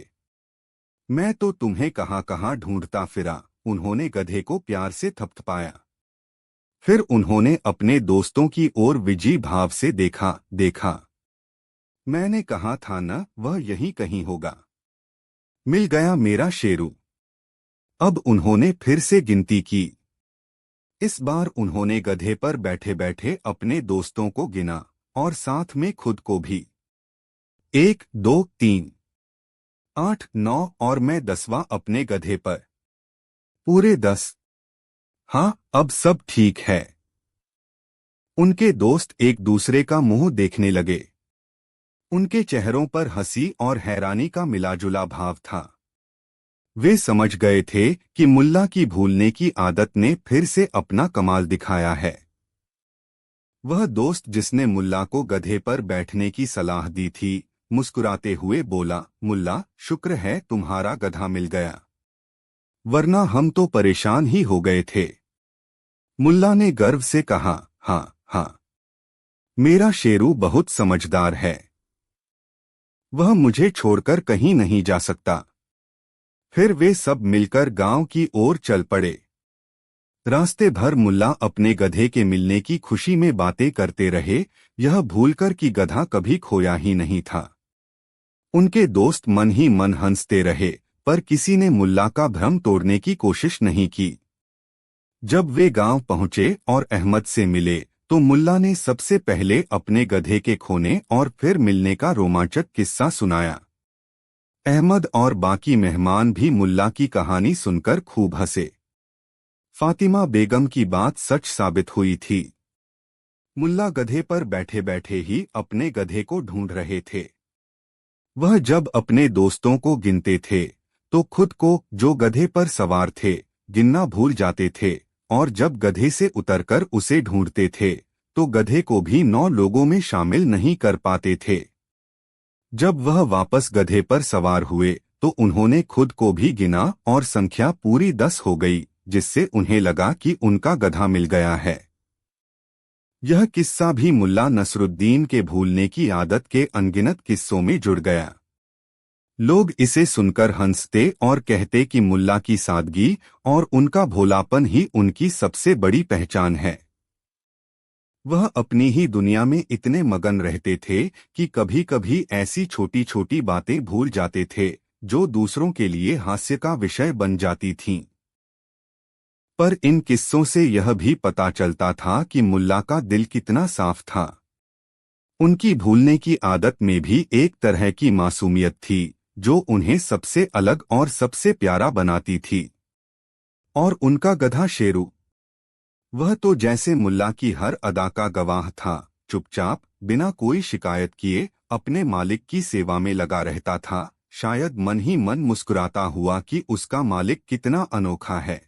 मैं तो तुम्हें कहाँ कहाँ ढूंढता फिरा। उन्होंने गधे को प्यार से थपथपाया। फिर उन्होंने अपने दोस्तों की ओर विजयी भाव से देखा। मैंने कहा था न, वह यहीं कहीं होगा। मिल गया मेरा शेरू। अब उन्होंने फिर से गिनती की। इस बार उन्होंने गधे पर बैठे बैठे अपने दोस्तों को गिना और साथ में खुद को भी। 1, 2, 3, 8, 9 और मैं 10वां अपने गधे पर। पूरे 10। हाँ, अब सब ठीक है। उनके दोस्त एक दूसरे का मुंह देखने लगे। उनके चेहरों पर हंसी और हैरानी का मिलाजुला भाव था। वे समझ गए थे कि मुल्ला की भूलने की आदत ने फिर से अपना कमाल दिखाया है। वह दोस्त जिसने मुल्ला को गधे पर बैठने की सलाह दी थी, मुस्कुराते हुए बोला, मुल्ला, शुक्र है तुम्हारा गधा मिल गया, वरना हम तो परेशान ही हो गए थे। मुल्ला ने गर्व से कहा, हाँ हाँ, मेरा शेरू बहुत समझदार है, वह मुझे छोड़कर कहीं नहीं जा सकता। फिर वे सब मिलकर गांव की ओर चल पड़े। रास्ते भर मुल्ला अपने गधे के मिलने की खुशी में बातें करते रहे, यह भूलकर कि गधा कभी खोया ही नहीं था। उनके दोस्त मन ही मन हंसते रहे, पर किसी ने मुल्ला का भ्रम तोड़ने की कोशिश नहीं की। जब वे गांव पहुंचे और अहमद से मिले, तो मुल्ला ने सबसे पहले अपने गधे के खोने और फिर मिलने का रोमांचक किस्सा सुनाया। अहमद और बाकी मेहमान भी मुल्ला की कहानी सुनकर खूब हंसे। फातिमा बेगम की बात सच साबित हुई थी। मुल्ला गधे पर बैठे बैठे ही अपने गधे को ढूंढ रहे थे। वह जब अपने दोस्तों को गिनते थे, तो खुद को, जो गधे पर सवार थे, गिनना भूल जाते थे, और जब गधे से उतरकर उसे ढूंढते थे, तो गधे को भी 9 लोगों में शामिल नहीं कर पाते थे। जब वह वापस गधे पर सवार हुए, तो उन्होंने खुद को भी गिना और संख्या पूरी 10 हो गई, जिससे उन्हें लगा कि उनका गधा मिल गया है। यह किस्सा भी मुल्ला नसरुद्दीन के भूलने की आदत के अनगिनत किस्सों में जुड़ गया। लोग इसे सुनकर हंसते और कहते कि मुल्ला की सादगी और उनका भोलापन ही उनकी सबसे बड़ी पहचान है। वह अपनी ही दुनिया में इतने मगन रहते थे कि कभी कभी ऐसी छोटी छोटी बातें भूल जाते थे, जो दूसरों के लिए हास्य का विषय बन जाती थीं। पर इन किस्सों से यह भी पता चलता था कि मुल्ला का दिल कितना साफ था। उनकी भूलने की आदत में भी एक तरह की मासूमियत थी, जो उन्हें सबसे अलग और सबसे प्यारा बनाती थी। और उनका गधा शेरू, वह तो जैसे मुल्ला की हर अदा का गवाह था, चुपचाप, बिना कोई शिकायत किए, अपने मालिक की सेवा में लगा रहता था, शायद मन ही मन मुस्कुराता हुआ कि उसका मालिक कितना अनोखा है।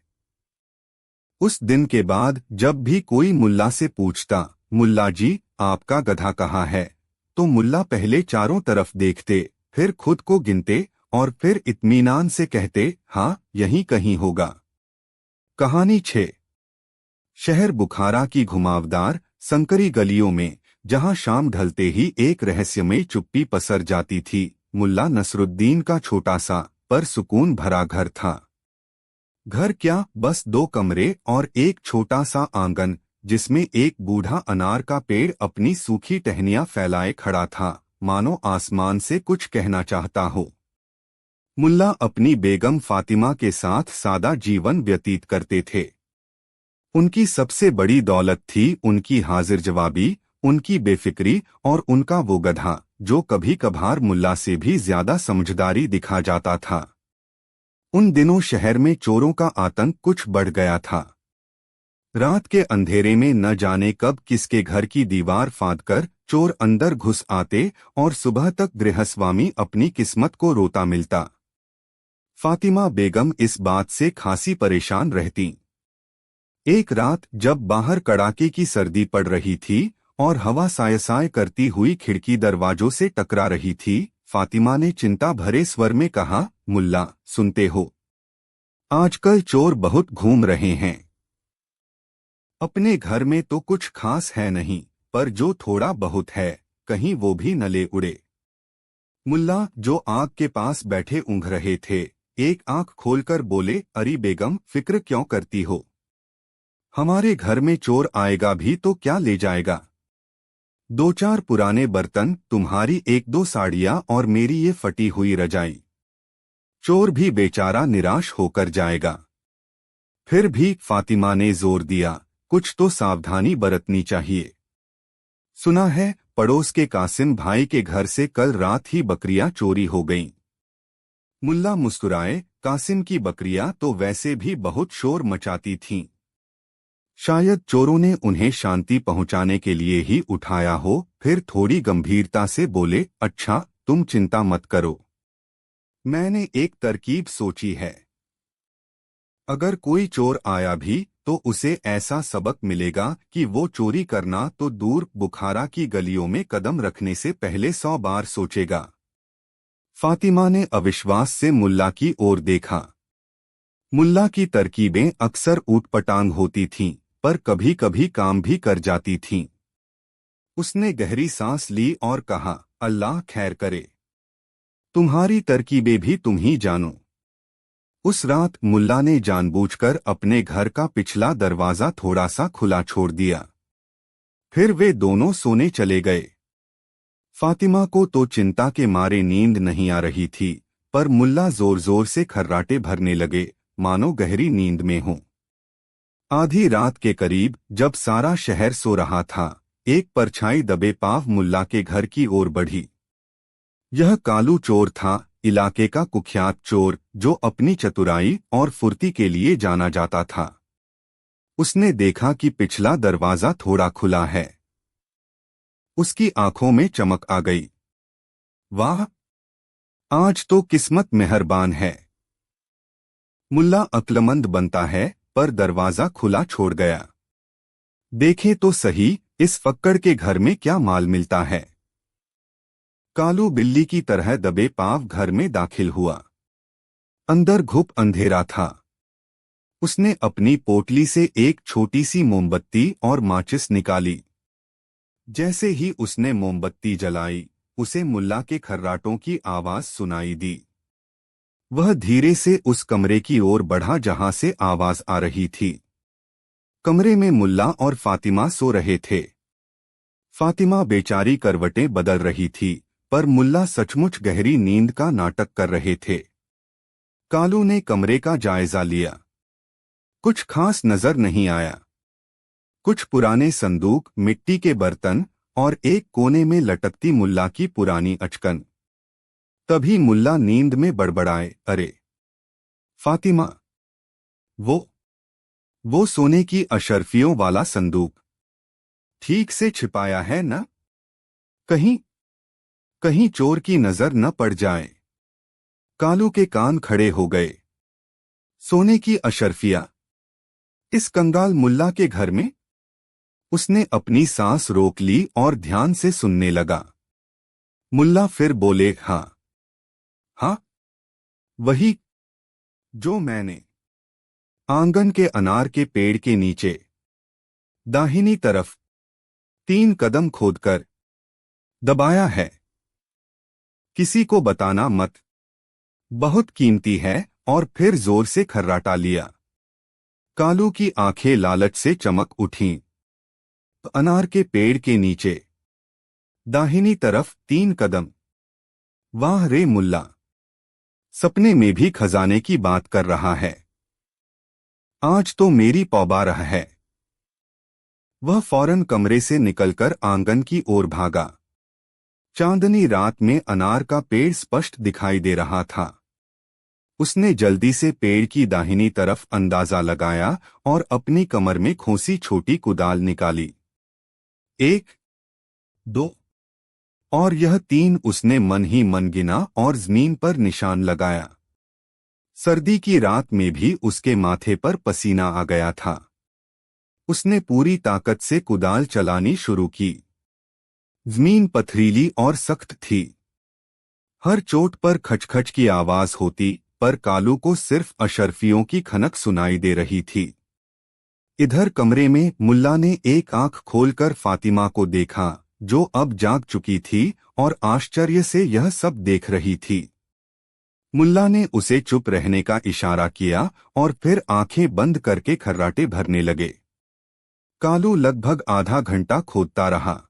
उस दिन के बाद जब भी कोई मुल्ला से पूछता, मुल्ला जी, आपका गधा कहाँ है, तो मुल्ला पहले चारों तरफ देखते, फिर खुद को गिनते और फिर इत्मीनान से कहते, हाँ, यहीं कहीं होगा। कहानी 6। शहर बुखारा की घुमावदार, संकरी गलियों में, जहां शाम ढलते ही एक रहस्यमयी चुप्पी पसर जाती थी, मुल्ला नसरुद्दीन का छोटा सा पर सुकून भरा घर था। घर क्या, बस 2 कमरे और एक छोटा सा आंगन, जिसमें एक बूढ़ा अनार का पेड़ अपनी सूखी टहनियां फैलाए खड़ा था, मानो आसमान से कुछ कहना चाहता हो। मुल्ला अपनी बेगम फातिमा के साथ सादा जीवन व्यतीत करते थे। उनकी सबसे बड़ी दौलत थी उनकी हाजिर जवाबी, उनकी बेफिक्री और उनका वो गधा, जो कभी कभार मुल्ला से भी ज्यादा समझदारी दिखा जाता था। उन दिनों शहर में चोरों का आतंक कुछ बढ़ गया था। रात के अंधेरे में न जाने कब किसके घर की दीवार फांदकर चोर अंदर घुस आते और सुबह तक गृहस्वामी अपनी किस्मत को रोता मिलता। फातिमा बेगम इस बात से खासी परेशान रहती। एक रात जब बाहर कड़ाके की सर्दी पड़ रही थी और हवा साय करती हुई खिड़की दरवाजों से टकरा रही थी, फातिमा ने चिंता भरे स्वर में कहा, मुल्ला, सुनते हो? आजकल चोर बहुत घूम रहे हैं। अपने घर में तो कुछ खास है नहीं, पर जो थोड़ा बहुत है, कहीं वो भी न ले उड़े। मुल्ला, जो आग के पास बैठे ऊँघ रहे थे, एक आंख खोलकर बोले, अरी बेगम, फिक्र क्यों करती हो? हमारे घर में चोर आएगा भी तो क्या ले जाएगा? 2-4 पुराने बर्तन, तुम्हारी 1-2 साड़ियाँ और मेरी ये फटी हुई रजाई। चोर भी बेचारा निराश होकर जाएगा। फिर भी फातिमा ने जोर दिया, कुछ तो सावधानी बरतनी चाहिए। सुना है पड़ोस के कासिम भाई के घर से कल रात ही बकरियां चोरी हो गईं। मुल्ला मुस्कुराए, कासिम की बकरियां तो वैसे भी बहुत शोर मचाती थीं। शायद चोरों ने उन्हें शांति पहुंचाने के लिए ही उठाया हो। फिर थोड़ी गंभीरता से बोले, अच्छा, तुम चिंता मत करो, मैंने एक तरकीब सोची है। अगर कोई चोर आया भी तो उसे ऐसा सबक मिलेगा कि वो चोरी करना तो दूर, बुखारा की गलियों में कदम रखने से पहले 100 बार सोचेगा। फातिमा ने अविश्वास से मुल्ला की ओर देखा। मुल्ला की तरकीबें अक्सर ऊटपटांग होती थीं, पर कभी कभी काम भी कर जाती थीं। उसने गहरी सांस ली और कहा, अल्लाह खैर करे, तुम्हारी तरकीबें भी तुम ही जानो। उस रात मुल्ला ने जानबूझकर अपने घर का पिछला दरवाजा थोड़ा सा खुला छोड़ दिया। फिर वे दोनों सोने चले गए। फातिमा को तो चिंता के मारे नींद नहीं आ रही थी, पर मुल्ला जोर जोर से खर्राटे भरने लगे, मानो गहरी नींद में हों। आधी रात के करीब जब सारा शहर सो रहा था, एक परछाई दबे पांव मुल्ला के घर की ओर बढ़ी। यह कालू चोर था, इलाके का कुख्यात चोर, जो अपनी चतुराई और फुर्ती के लिए जाना जाता था। उसने देखा कि पिछला दरवाजा थोड़ा खुला है। उसकी आंखों में चमक आ गई। वाह, आज तो किस्मत मेहरबान है। मुल्ला अक्लमंद बनता है, पर दरवाजा खुला छोड़ गया। देखे तो सही, इस फक्कड़ के घर में क्या माल मिलता है। कालू बिल्ली की तरह दबे पांव घर में दाखिल हुआ। अंदर घुप अंधेरा था। उसने अपनी पोटली से एक छोटी सी मोमबत्ती और माचिस निकाली। जैसे ही उसने मोमबत्ती जलाई, उसे मुल्ला के खर्राटों की आवाज सुनाई दी। वह धीरे से उस कमरे की ओर बढ़ा जहां से आवाज आ रही थी। कमरे में मुल्ला और फातिमा सो रहे थे। फातिमा बेचारी करवटें बदल रही थी, पर मुल्ला सचमुच गहरी नींद का नाटक कर रहे थे। कालू ने कमरे का जायजा लिया। कुछ खास नजर नहीं आया। कुछ पुराने संदूक, मिट्टी के बर्तन और एक कोने में लटकती मुल्ला की पुरानी अचकन। तभी मुल्ला नींद में बड़बड़ाए, अरे फातिमा, वो सोने की अशर्फियों वाला संदूक ठीक से छिपाया है ना? कहीं कहीं चोर की नजर न पड़ जाए। कालू के कान खड़े हो गए। सोने की अशर्फिया इस कंगाल मुल्ला के घर में? उसने अपनी सांस रोक ली और ध्यान से सुनने लगा। मुल्ला फिर बोले, हाँ हाँ, वही जो मैंने आंगन के अनार के पेड़ के नीचे दाहिनी तरफ 3 कदम खोदकर दबाया है। किसी को बताना मत, बहुत कीमती है। और फिर जोर से खर्राटा लिया। कालू की आंखें लालच से चमक उठीं। अनार के पेड़ के नीचे दाहिनी तरफ 3 कदम। वाह रे मुल्ला, सपने में भी खजाने की बात कर रहा है। आज तो मेरी पौबारह है। वह फौरन कमरे से निकलकर आंगन की ओर भागा। चांदनी रात में अनार का पेड़ स्पष्ट दिखाई दे रहा था। उसने जल्दी से पेड़ की दाहिनी तरफ अंदाजा लगाया और अपनी कमर में खोसी छोटी कुदाल निकाली। 1, 2 और यह 3 उसने मन ही मन गिना और जमीन पर निशान लगाया। सर्दी की रात में भी उसके माथे पर पसीना आ गया था। उसने पूरी ताकत से कुदाल चलानी शुरू की। जमीन पथरीली और सख्त थी। हर चोट पर खचखच की आवाज होती, पर कालू को सिर्फ अशर्फियों की खनक सुनाई दे रही थी। इधर कमरे में मुल्ला ने एक आंख खोलकर फातिमा को देखा, जो अब जाग चुकी थी और आश्चर्य से यह सब देख रही थी। मुल्ला ने उसे चुप रहने का इशारा किया और फिर आंखें बंद करके खर्राटे भरने लगे। कालू लगभग आधा घंटा खोदता रहा।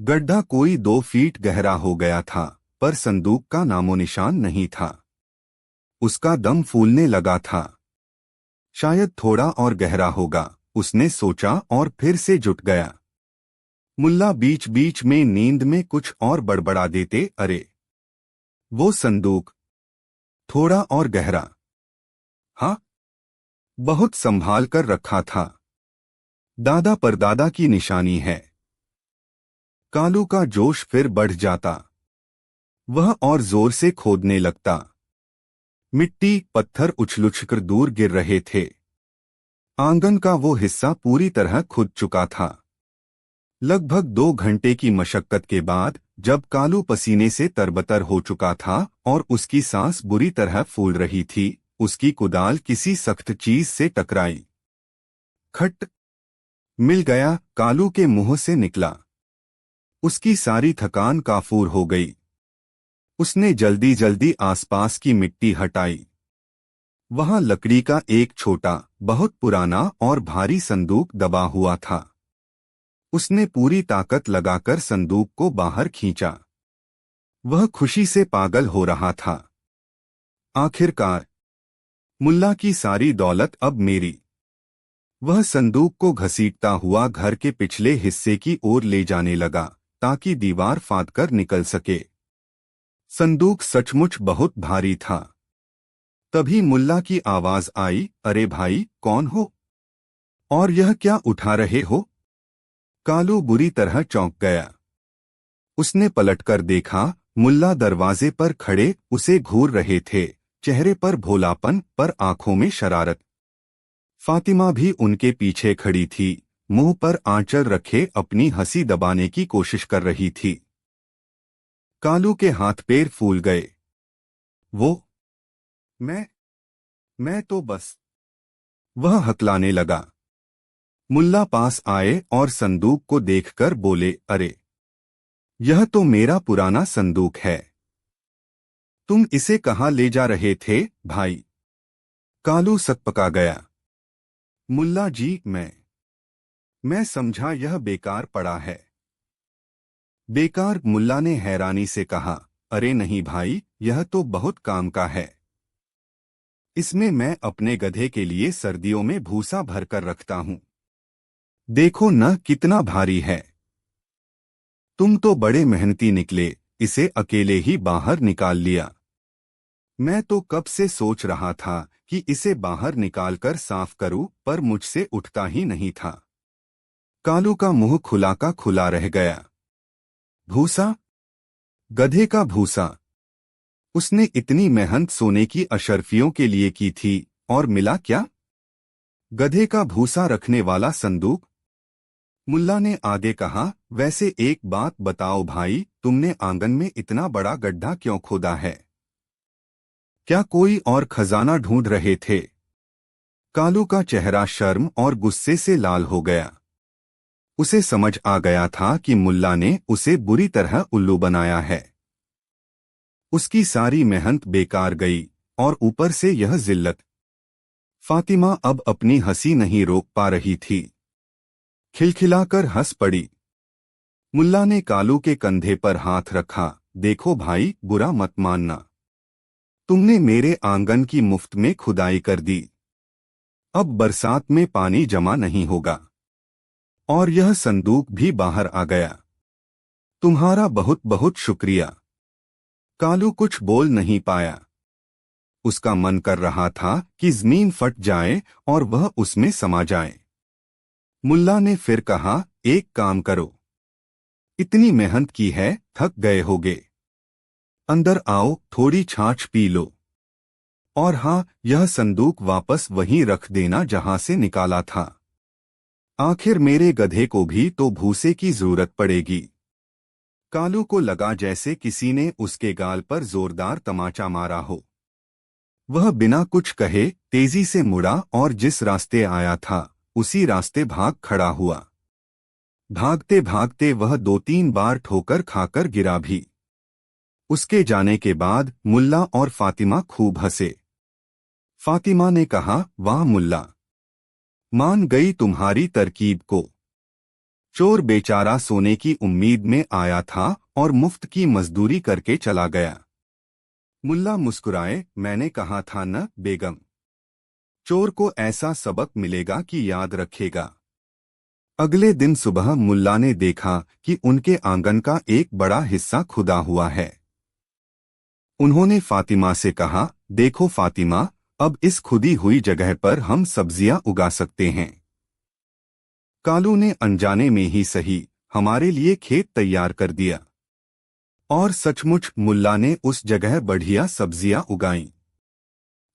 गड्ढा कोई 2 फीट गहरा हो गया था, पर संदूक का नामोनिशान नहीं था। उसका दम फूलने लगा था। शायद थोड़ा और गहरा होगा, उसने सोचा और फिर से जुट गया। मुल्ला बीच बीच में नींद में कुछ और बड़बड़ा देते, अरे वो संदूक थोड़ा और गहरा। हाँ, बहुत संभाल कर रखा था। दादा परदादा की निशानी है। कालू का जोश फिर बढ़ जाता। वह और जोर से खोदने लगता। मिट्टी पत्थर उछल-उछलकर दूर गिर रहे थे। आंगन का वो हिस्सा पूरी तरह खुद चुका था। लगभग 2 घंटे की मशक्कत के बाद जब कालू पसीने से तरबतर हो चुका था और उसकी सांस बुरी तरह फूल रही थी, उसकी कुदाल किसी सख्त चीज से टकराई। खट! मिल गया, कालू के मुंह से निकला। उसकी सारी थकान काफूर हो गई। उसने जल्दी जल्दी आसपास की मिट्टी हटाई। वहां लकड़ी का एक छोटा, बहुत पुराना और भारी संदूक दबा हुआ था। उसने पूरी ताकत लगाकर संदूक को बाहर खींचा। वह खुशी से पागल हो रहा था। आखिरकार, मुल्ला की सारी दौलत अब मेरी। वह संदूक को घसीटता हुआ घर के पिछले हिस्से की ओर ले जाने लगा ताकि दीवार फांदकर निकल सके। संदूक सचमुच बहुत भारी था। तभी मुल्ला की आवाज आई, अरे भाई, कौन हो? और यह क्या उठा रहे हो? कालू बुरी तरह चौंक गया। उसने पलटकर देखा, मुल्ला दरवाजे पर खड़े उसे घूर रहे थे, चेहरे पर भोलापन पर आंखों में शरारत। फातिमा भी उनके पीछे खड़ी थी, मुंह पर आंचल रखे अपनी हंसी दबाने की कोशिश कर रही थी। कालू के हाथ पैर फूल गए। वो मैं तो बस। वह हकलाने लगा। मुल्ला पास आए और संदूक को देखकर बोले, अरे, यह तो मेरा पुराना संदूक है। तुम इसे कहाँ ले जा रहे थे, भाई? कालू सकपका गया। मुल्ला जी, मैं समझा यह बेकार पड़ा है। बेकार? मुल्ला ने हैरानी से कहा, अरे नहीं भाई, यह तो बहुत काम का है। इसमें मैं अपने गधे के लिए सर्दियों में भूसा भरकर रखता हूं। देखो न कितना भारी है। तुम तो बड़े मेहनती निकले, इसे अकेले ही बाहर निकाल लिया। मैं तो कब से सोच रहा था कि इसे बाहर निकालकर साफ करूं, पर मुझसे उठता ही नहीं था। कालू का मुंह खुला का खुला रह गया। भूसा? गधे का भूसा? उसने इतनी मेहनत सोने की अशर्फियों के लिए की थी, और मिला क्या? गधे का भूसा रखने वाला संदूक? मुल्ला ने आगे कहा, वैसे एक बात बताओ भाई, तुमने आंगन में इतना बड़ा गड्ढा क्यों खोदा है? क्या कोई और खजाना ढूंढ रहे थे? कालू का चेहरा शर्म और गुस्से से लाल हो गया। उसे समझ आ गया था कि मुल्ला ने उसे बुरी तरह उल्लू बनाया है। उसकी सारी मेहनत बेकार गई, और ऊपर से यह जिल्लत। फातिमा अब अपनी हंसी नहीं रोक पा रही थी। खिलखिलाकर हंस पड़ी। मुल्ला ने कालू के कंधे पर हाथ रखा, देखो भाई, बुरा मत मानना। तुमने मेरे आंगन की मुफ्त में खुदाई कर दी। अब बरसात में पानी जमा नहीं होगा। और यह संदूक भी बाहर आ गया। तुम्हारा बहुत बहुत शुक्रिया। कालू कुछ बोल नहीं पाया। उसका मन कर रहा था कि जमीन फट जाए और वह उसमें समा जाए। मुल्ला ने फिर कहा, एक काम करो। इतनी मेहनत की है, थक गए होगे। अंदर आओ, थोड़ी छाछ पी लो। और हाँ, यह संदूक वापस वहीं रख देना जहां से निकाला था। आखिर मेरे गधे को भी तो भूसे की जरूरत पड़ेगी। कालू को लगा जैसे किसी ने उसके गाल पर जोरदार तमाचा मारा हो। वह बिना कुछ कहे तेजी से मुड़ा और जिस रास्ते आया था उसी रास्ते भाग खड़ा हुआ। भागते भागते वह 2-3 बार ठोकर खाकर गिरा भी। उसके जाने के बाद मुल्ला और फातिमा खूब हंसे। फातिमा ने कहा, वाह मुल्ला, मान गई तुम्हारी तरकीब को। चोर बेचारा सोने की उम्मीद में आया था और मुफ्त की मजदूरी करके चला गया। मुल्ला मुस्कुराए, मैंने कहा था न बेगम, चोर को ऐसा सबक मिलेगा कि याद रखेगा। अगले दिन सुबह मुल्ला ने देखा कि उनके आंगन का एक बड़ा हिस्सा खुदा हुआ है। उन्होंने फातिमा से कहा, देखो फातिमा, अब इस खुदी हुई जगह पर हम सब्जियां उगा सकते हैं। कालू ने अनजाने में ही सही हमारे लिए खेत तैयार कर दिया। और सचमुच मुल्ला ने उस जगह बढ़िया सब्जियां उगाईं।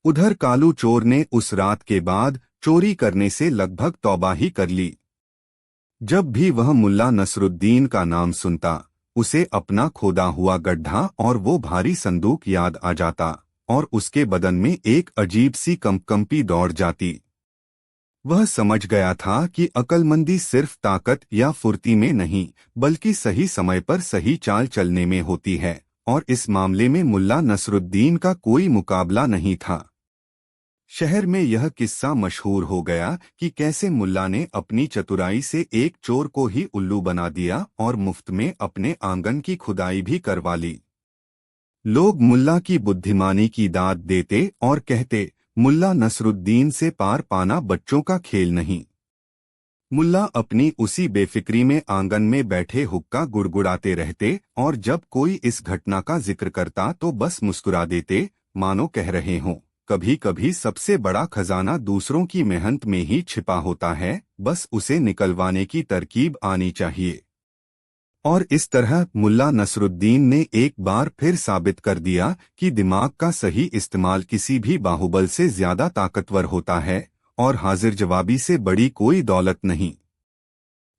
उधर कालू चोर ने उस रात के बाद चोरी करने से लगभग तौबा ही कर ली। जब भी वह मुल्ला नसरुद्दीन का नाम सुनता, उसे अपना खोदा हुआ गड्ढा और वो भारी संदूक याद आ जाता और उसके बदन में एक अजीब सी कंपकंपी दौड़ जाती। वह समझ गया था कि अक्लमंदी सिर्फ ताकत या फुर्ती में नहीं, बल्कि सही समय पर सही चाल चलने में होती है, और इस मामले में मुल्ला नसरुद्दीन का कोई मुकाबला नहीं था। शहर में यह किस्सा मशहूर हो गया कि कैसे मुल्ला ने अपनी चतुराई से एक चोर को ही उल्लू बना दिया और मुफ्त में अपने आंगन की खुदाई भी करवा ली। लोग मुल्ला की बुद्धिमानी की दाद देते और कहते, मुल्ला नसरुद्दीन से पार पाना बच्चों का खेल नहीं। मुल्ला अपनी उसी बेफिक्री में आंगन में बैठे हुक्का गुड़गुड़ाते रहते और जब कोई इस घटना का जिक्र करता तो बस मुस्कुरा देते, मानो कह रहे हों, कभी कभी सबसे बड़ा खजाना दूसरों की मेहनत में ही छिपा होता है, बस उसे निकलवाने की तरकीब आनी चाहिए। और इस तरह मुल्ला नसरुद्दीन ने एक बार फिर साबित कर दिया कि दिमाग का सही इस्तेमाल किसी भी बाहुबल से ज्यादा ताकतवर होता है और हाजिर जवाबी से बड़ी कोई दौलत नहीं।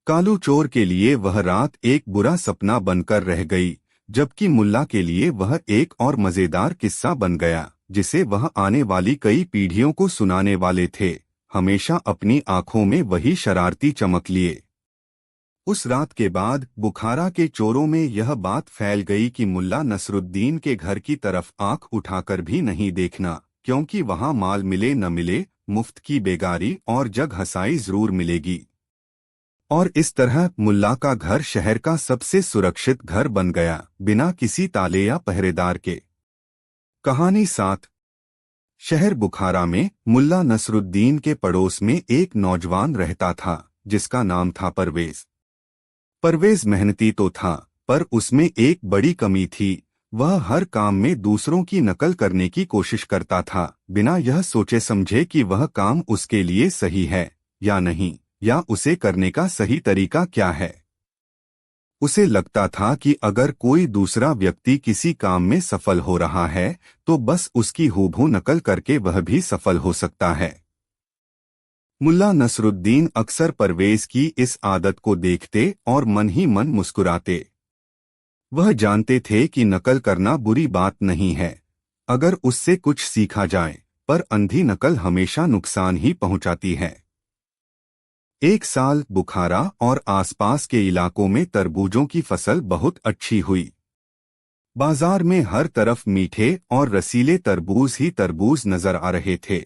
कालू चोर के लिए वह रात एक बुरा सपना बनकर रह गई, जबकि मुल्ला के लिए वह एक और मजेदार किस्सा बन गया, जिसे वह आने वाली कई पीढ़ियों को सुनाने वाले थे, हमेशा अपनी आंखों में वही शरारती चमक लिए। उस रात के बाद बुखारा के चोरों में यह बात फैल गई कि मुल्ला नसरुद्दीन के घर की तरफ आंख उठाकर भी नहीं देखना, क्योंकि वहां माल मिले न मिले, मुफ्त की बेगारी और जग हंसाई जरूर मिलेगी। और इस तरह मुल्ला का घर शहर का सबसे सुरक्षित घर बन गया, बिना किसी ताले या पहरेदार के। कहानी 7। शहर बुखारा में मुल्ला नसरुद्दीन के पड़ोस में एक नौजवान रहता था, जिसका नाम था परवेज। परवेज मेहनती तो था, पर उसमें एक बड़ी कमी थी, वह हर काम में दूसरों की नकल करने की कोशिश करता था, बिना यह सोचे समझे कि वह काम उसके लिए सही है या नहीं, या उसे करने का सही तरीका क्या है। उसे लगता था कि अगर कोई दूसरा व्यक्ति किसी काम में सफल हो रहा है, तो बस उसकी हूबहू नकल करके वह भी सफल हो सकता है। मुल्ला नसरुद्दीन अक्सर परवेज की इस आदत को देखते और मन ही मन मुस्कुराते। वह जानते थे कि नकल करना बुरी बात नहीं है, अगर उससे कुछ सीखा जाए, पर अंधी नकल हमेशा नुकसान ही पहुंचाती है। एक साल बुखारा और आसपास के इलाकों में तरबूजों की फसल बहुत अच्छी हुई। बाजार में हर तरफ मीठे और रसीले तरबूज ही तरबूज नजर आ रहे थे।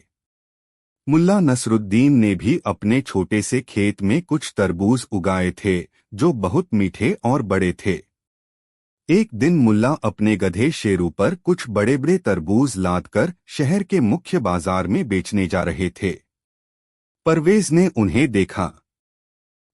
मुल्ला नसरुद्दीन ने भी अपने छोटे से खेत में कुछ तरबूज उगाए थे, जो बहुत मीठे और बड़े थे। एक दिन मुल्ला अपने गधे शेरू पर कुछ बड़े बड़े तरबूज लादकर शहर के मुख्य बाजार में बेचने जा रहे थे। परवेज ने उन्हें देखा।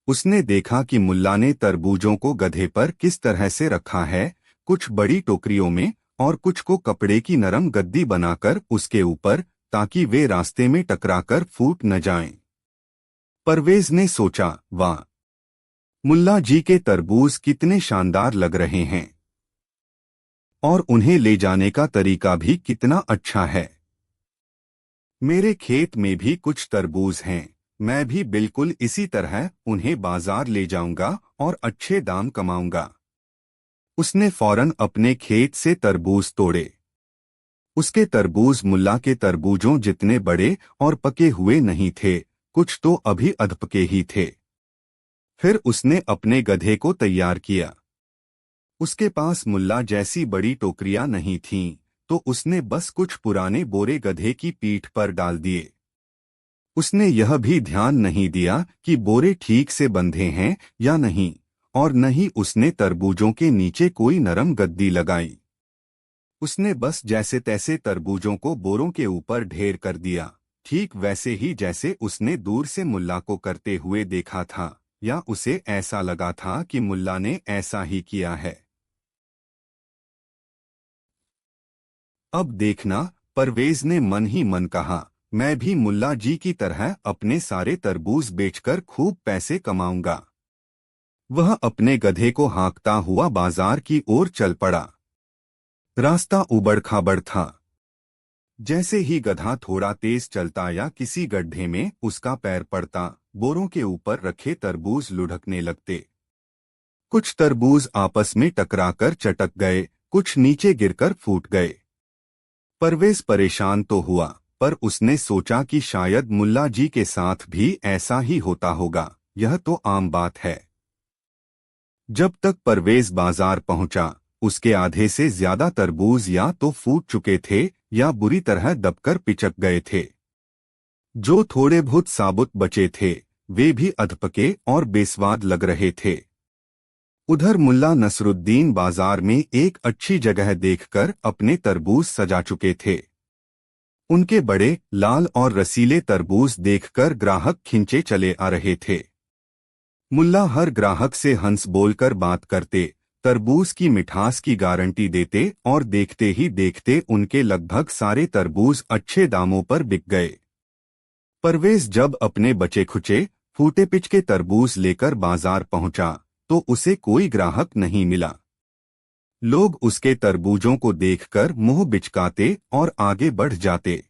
उसने देखा कि मुल्ला ने तरबूजों को गधे पर किस तरह से रखा है, कुछ बड़ी टोकरियों में और कुछ को कपड़े की नरम गद्दी बनाकर उसके ऊपर, ताकि वे रास्ते में टकराकर फूट न जाएं। परवेज ने सोचा, वाह, मुल्ला जी के तरबूज कितने शानदार लग रहे हैं, और उन्हें ले जाने का तरीका भी कितना अच्छा है। मेरे खेत में भी कुछ तरबूज हैं, मैं भी बिल्कुल इसी तरह उन्हें बाजार ले जाऊंगा और अच्छे दाम कमाऊंगा। उसने फौरन अपने खेत से तरबूज तोड़े। उसके तरबूज मुल्ला के तरबूजों जितने बड़े और पके हुए नहीं थे, कुछ तो अभी अधपके ही थे। फिर उसने अपने गधे को तैयार किया। उसके पास मुल्ला जैसी बड़ी टोकरियां नहीं थीं, तो उसने बस कुछ पुराने बोरे गधे की पीठ पर डाल दिए। उसने यह भी ध्यान नहीं दिया कि बोरे ठीक से बंधे हैं या नहीं, और न ही उसने तरबूजों के नीचे कोई नरम गद्दी लगाई। उसने बस जैसे तैसे तरबूजों को बोरों के ऊपर ढेर कर दिया, ठीक वैसे ही जैसे उसने दूर से मुल्ला को करते हुए देखा था, या उसे ऐसा लगा था कि मुल्ला ने ऐसा ही किया है। अब देखना, परवेज ने मन ही मन कहा, मैं भी मुल्ला जी की तरह अपने सारे तरबूज बेचकर खूब पैसे कमाऊंगा। वह अपने गधे को हाँकता हुआ बाजार की ओर चल पड़ा। रास्ता उबड़-खाबड़ था। जैसे ही गधा थोड़ा तेज चलता या किसी गड्ढे में उसका पैर पड़ता, बोरों के ऊपर रखे तरबूज लुढ़कने लगते। कुछ तरबूज आपस में टकराकर चटक गए, कुछ नीचे गिरकर फूट गए। परवेज परेशान तो हुआ, पर उसने सोचा कि शायद मुल्ला जी के साथ भी ऐसा ही होता होगा, यह तो आम बात है। जब तक परवेज बाजार पहुंचा, उसके आधे से ज्यादा तरबूज या तो फूट चुके थे या बुरी तरह दबकर पिचक गए थे। जो थोड़े बहुत साबुत बचे थे, वे भी अधपके और बेस्वाद लग रहे थे। उधर मुल्ला नसरुद्दीन बाजार में एक अच्छी जगह देखकर अपने तरबूज सजा चुके थे। उनके बड़े, लाल और रसीले तरबूज देखकर ग्राहक खिंचे चले आ रहे थे। मुल्ला हर ग्राहक से हंस बोलकर बात करते, तरबूज की मिठास की गारंटी देते और देखते ही देखते उनके लगभग सारे तरबूज अच्छे दामों पर बिक गए। परवेज जब अपने बचे खुचे, फूटे पिचके तरबूज लेकर बाजार पहुंचा, तो उसे कोई ग्राहक नहीं मिला। लोग उसके तरबूजों को देखकर मुंह बिचकाते और आगे बढ़ जाते।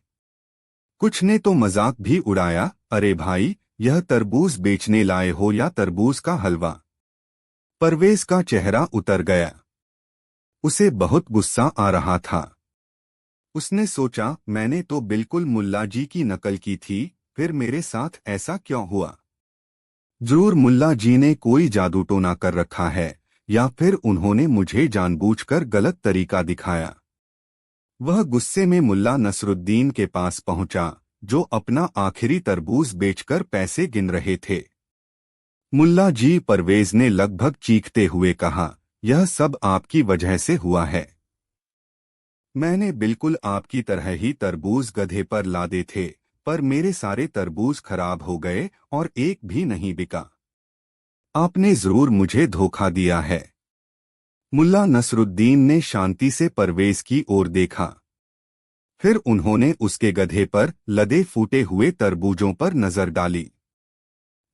कुछ ने तो मजाक भी उड़ाया, अरे भाई, यह तरबूज बेचने लाए हो या तरबूज का हलवा। परवेज का चेहरा उतर गया। उसे बहुत गुस्सा आ रहा था। उसने सोचा, मैंने तो बिल्कुल मुल्ला जी की नकल की थी, फिर मेरे साथ ऐसा क्यों हुआ? जरूर मुल्ला जी ने कोई जादू टोना कर रखा है, या फिर उन्होंने मुझे जानबूझकर गलत तरीका दिखाया। वह गुस्से में मुल्ला नसरुद्दीन के पास पहुंचा, जो अपना आखिरी तरबूज बेचकर पैसे गिन रहे थे। मुल्ला जी, परवेज ने लगभग चीखते हुए कहा, यह सब आपकी वजह से हुआ है। मैंने बिल्कुल आपकी तरह ही तरबूज गधे पर लादे थे, पर मेरे सारे तरबूज खराब हो गए और एक भी नहीं बिका। आपने जरूर मुझे धोखा दिया है। मुल्ला नसरुद्दीन ने शांति से परवेज की ओर देखा। फिर उन्होंने उसके गधे पर लदे फूटे हुए तरबूजों पर नजर डाली।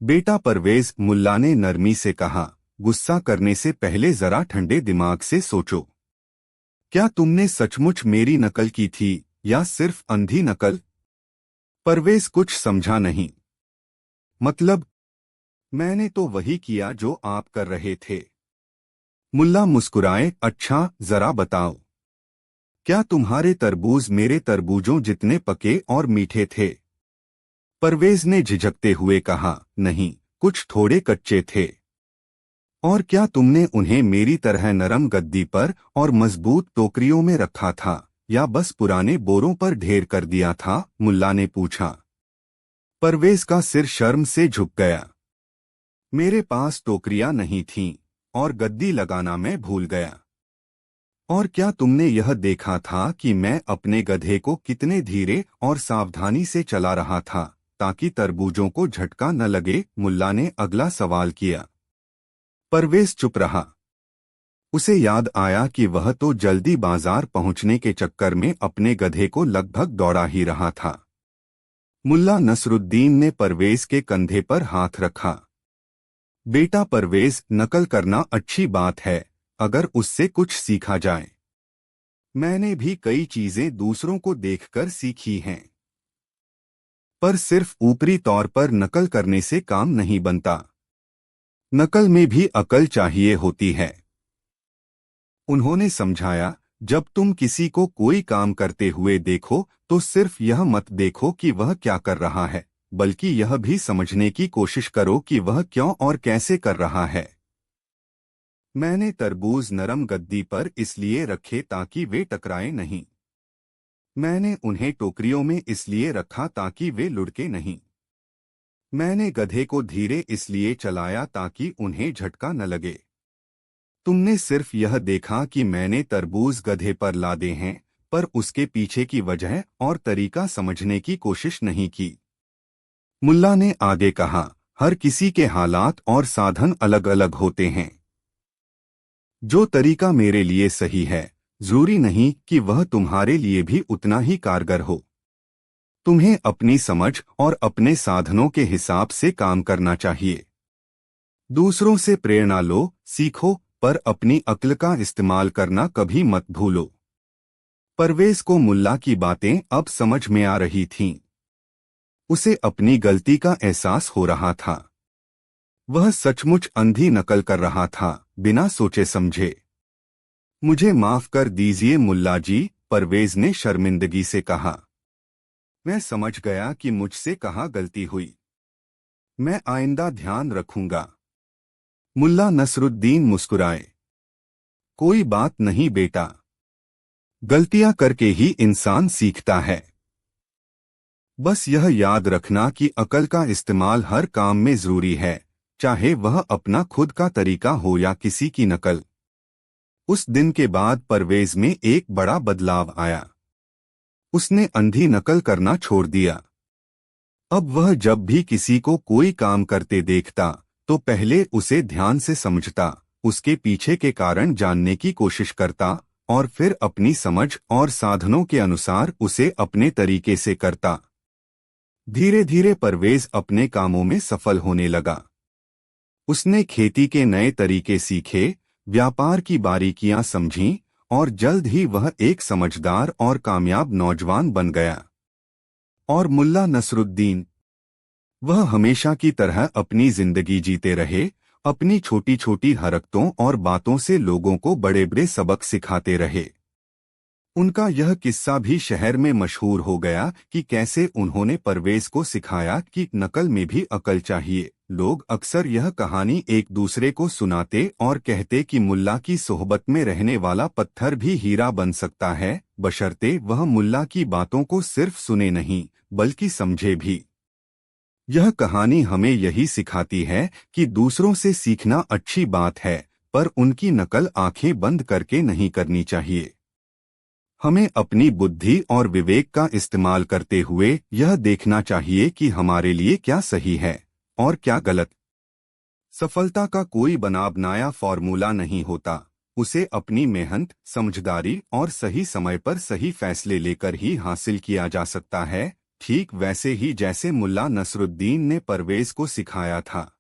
बेटा परवेज, मुल्ला ने नरमी से कहा, गुस्सा करने से पहले जरा ठंडे दिमाग से सोचो। क्या तुमने सचमुच मेरी नकल की थी या सिर्फ अंधी नकल? परवेज कुछ समझा नहीं। मतलब, मैंने तो वही किया जो आप कर रहे थे। मुल्ला मुस्कुराए, अच्छा, जरा बताओ, क्या तुम्हारे तरबूज मेरे तरबूजों जितने पके और मीठे थे? परवेज ने झिझकते हुए कहा, नहीं, कुछ थोड़े कच्चे थे। और क्या तुमने उन्हें मेरी तरह नरम गद्दी पर और मजबूत टोकरियों में रखा था, या बस पुराने बोरों पर ढेर कर दिया था? मुल्ला ने पूछा। परवेज का सिर शर्म से झुक गया। मेरे पास टोकरियां नहीं थीं, और गद्दी लगाना मैं भूल गया। और क्या तुमने यह देखा था कि मैं अपने गधे को कितने धीरे और सावधानी से चला रहा था, ताकि तरबूजों को झटका न लगे? मुल्ला ने अगला सवाल किया। परवेज चुप रहा। उसे याद आया कि वह तो जल्दी बाजार पहुंचने के चक्कर में अपने गधे को लगभग दौड़ा ही रहा था। मुल्ला नसरुद्दीन ने परवेज के कंधे पर हाथ रखा। बेटा परवेज, नकल करना अच्छी बात है, अगर उससे कुछ सीखा जाए। मैंने भी कई चीजें दूसरों को देखकर सीखी हैं, पर सिर्फ ऊपरी तौर पर नकल करने से काम नहीं बनता। नकल में भी अकल चाहिए होती है। उन्होंने समझाया, जब तुम किसी को कोई काम करते हुए देखो, तो सिर्फ यह मत देखो कि वह क्या कर रहा है, बल्कि यह भी समझने की कोशिश करो कि वह क्यों और कैसे कर रहा है। मैंने तरबूज नरम गद्दी पर इसलिए रखे ताकि वे टकराए नहीं। मैंने उन्हें टोकरियों में इसलिए रखा ताकि वे लुढ़के नहीं। मैंने गधे को धीरे इसलिए चलाया ताकि उन्हें झटका न लगे। तुमने सिर्फ यह देखा कि मैंने तरबूज गधे पर लादे हैं, पर उसके पीछे की वजह और तरीका समझने की कोशिश नहीं की। मुल्ला ने आगे कहा, हर किसी के हालात और साधन अलग अलग होते हैं। जो तरीका मेरे लिए सही है, जरूरी नहीं कि वह तुम्हारे लिए भी उतना ही कारगर हो। तुम्हें अपनी समझ और अपने साधनों के हिसाब से काम करना चाहिए। दूसरों से प्रेरणा लो, सीखो, पर अपनी अक्ल का इस्तेमाल करना कभी मत भूलो। परवेज को मुल्ला की बातें अब समझ में आ रही थीं। उसे अपनी गलती का एहसास हो रहा था। वह सचमुच अंधी नकल कर रहा था, बिना सोचे समझे। मुझे माफ कर दीजिए मुल्ला जी, परवेज ने शर्मिंदगी से कहा। मैं समझ गया कि मुझसे कहाँ गलती हुई। मैं आइंदा ध्यान रखूंगा। मुल्ला नसरुद्दीन मुस्कुराए। कोई बात नहीं बेटा, गलतियां करके ही इंसान सीखता है। बस यह याद रखना कि अकल का इस्तेमाल हर काम में जरूरी है, चाहे वह अपना खुद का तरीका हो या किसी की नकल। उस दिन के बाद परवेज में एक बड़ा बदलाव आया। उसने अंधी नकल करना छोड़ दिया। अब वह जब भी किसी को कोई काम करते देखता तो पहले उसे ध्यान से समझता, उसके पीछे के कारण जानने की कोशिश करता और फिर अपनी समझ और साधनों के अनुसार उसे अपने तरीके से करता। धीरे धीरे परवेज अपने कामों में सफल होने लगा। उसने खेती के नए तरीके सीखे, व्यापार की बारीकियां समझीं और जल्द ही वह एक समझदार और कामयाब नौजवान बन गया। और मुल्ला नसरुद्दीन, वह हमेशा की तरह अपनी जिंदगी जीते रहे, अपनी छोटी छोटी हरकतों और बातों से लोगों को बड़े बड़े सबक सिखाते रहे। उनका यह किस्सा भी शहर में मशहूर हो गया कि कैसे उन्होंने परवेज को सिखाया कि नकल में भी अकल चाहिए। लोग अक्सर यह कहानी एक दूसरे को सुनाते और कहते कि मुल्ला की सोहबत में रहने वाला पत्थर भी हीरा बन सकता है, बशर्ते वह मुल्ला की बातों को सिर्फ सुने नहीं बल्कि समझे भी। यह कहानी हमें यही सिखाती है कि दूसरों से सीखना अच्छी बात है, पर उनकी नकल आंखें बंद करके नहीं करनी चाहिए। हमें अपनी बुद्धि और विवेक का इस्तेमाल करते हुए यह देखना चाहिए कि हमारे लिए क्या सही है और क्या गलत। सफलता का कोई बना-बनाया फॉर्मूला नहीं होता, उसे अपनी मेहनत, समझदारी और सही समय पर सही फैसले लेकर ही हासिल किया जा सकता है, ठीक वैसे ही जैसे मुल्ला नसरुद्दीन ने परवेज को सिखाया था।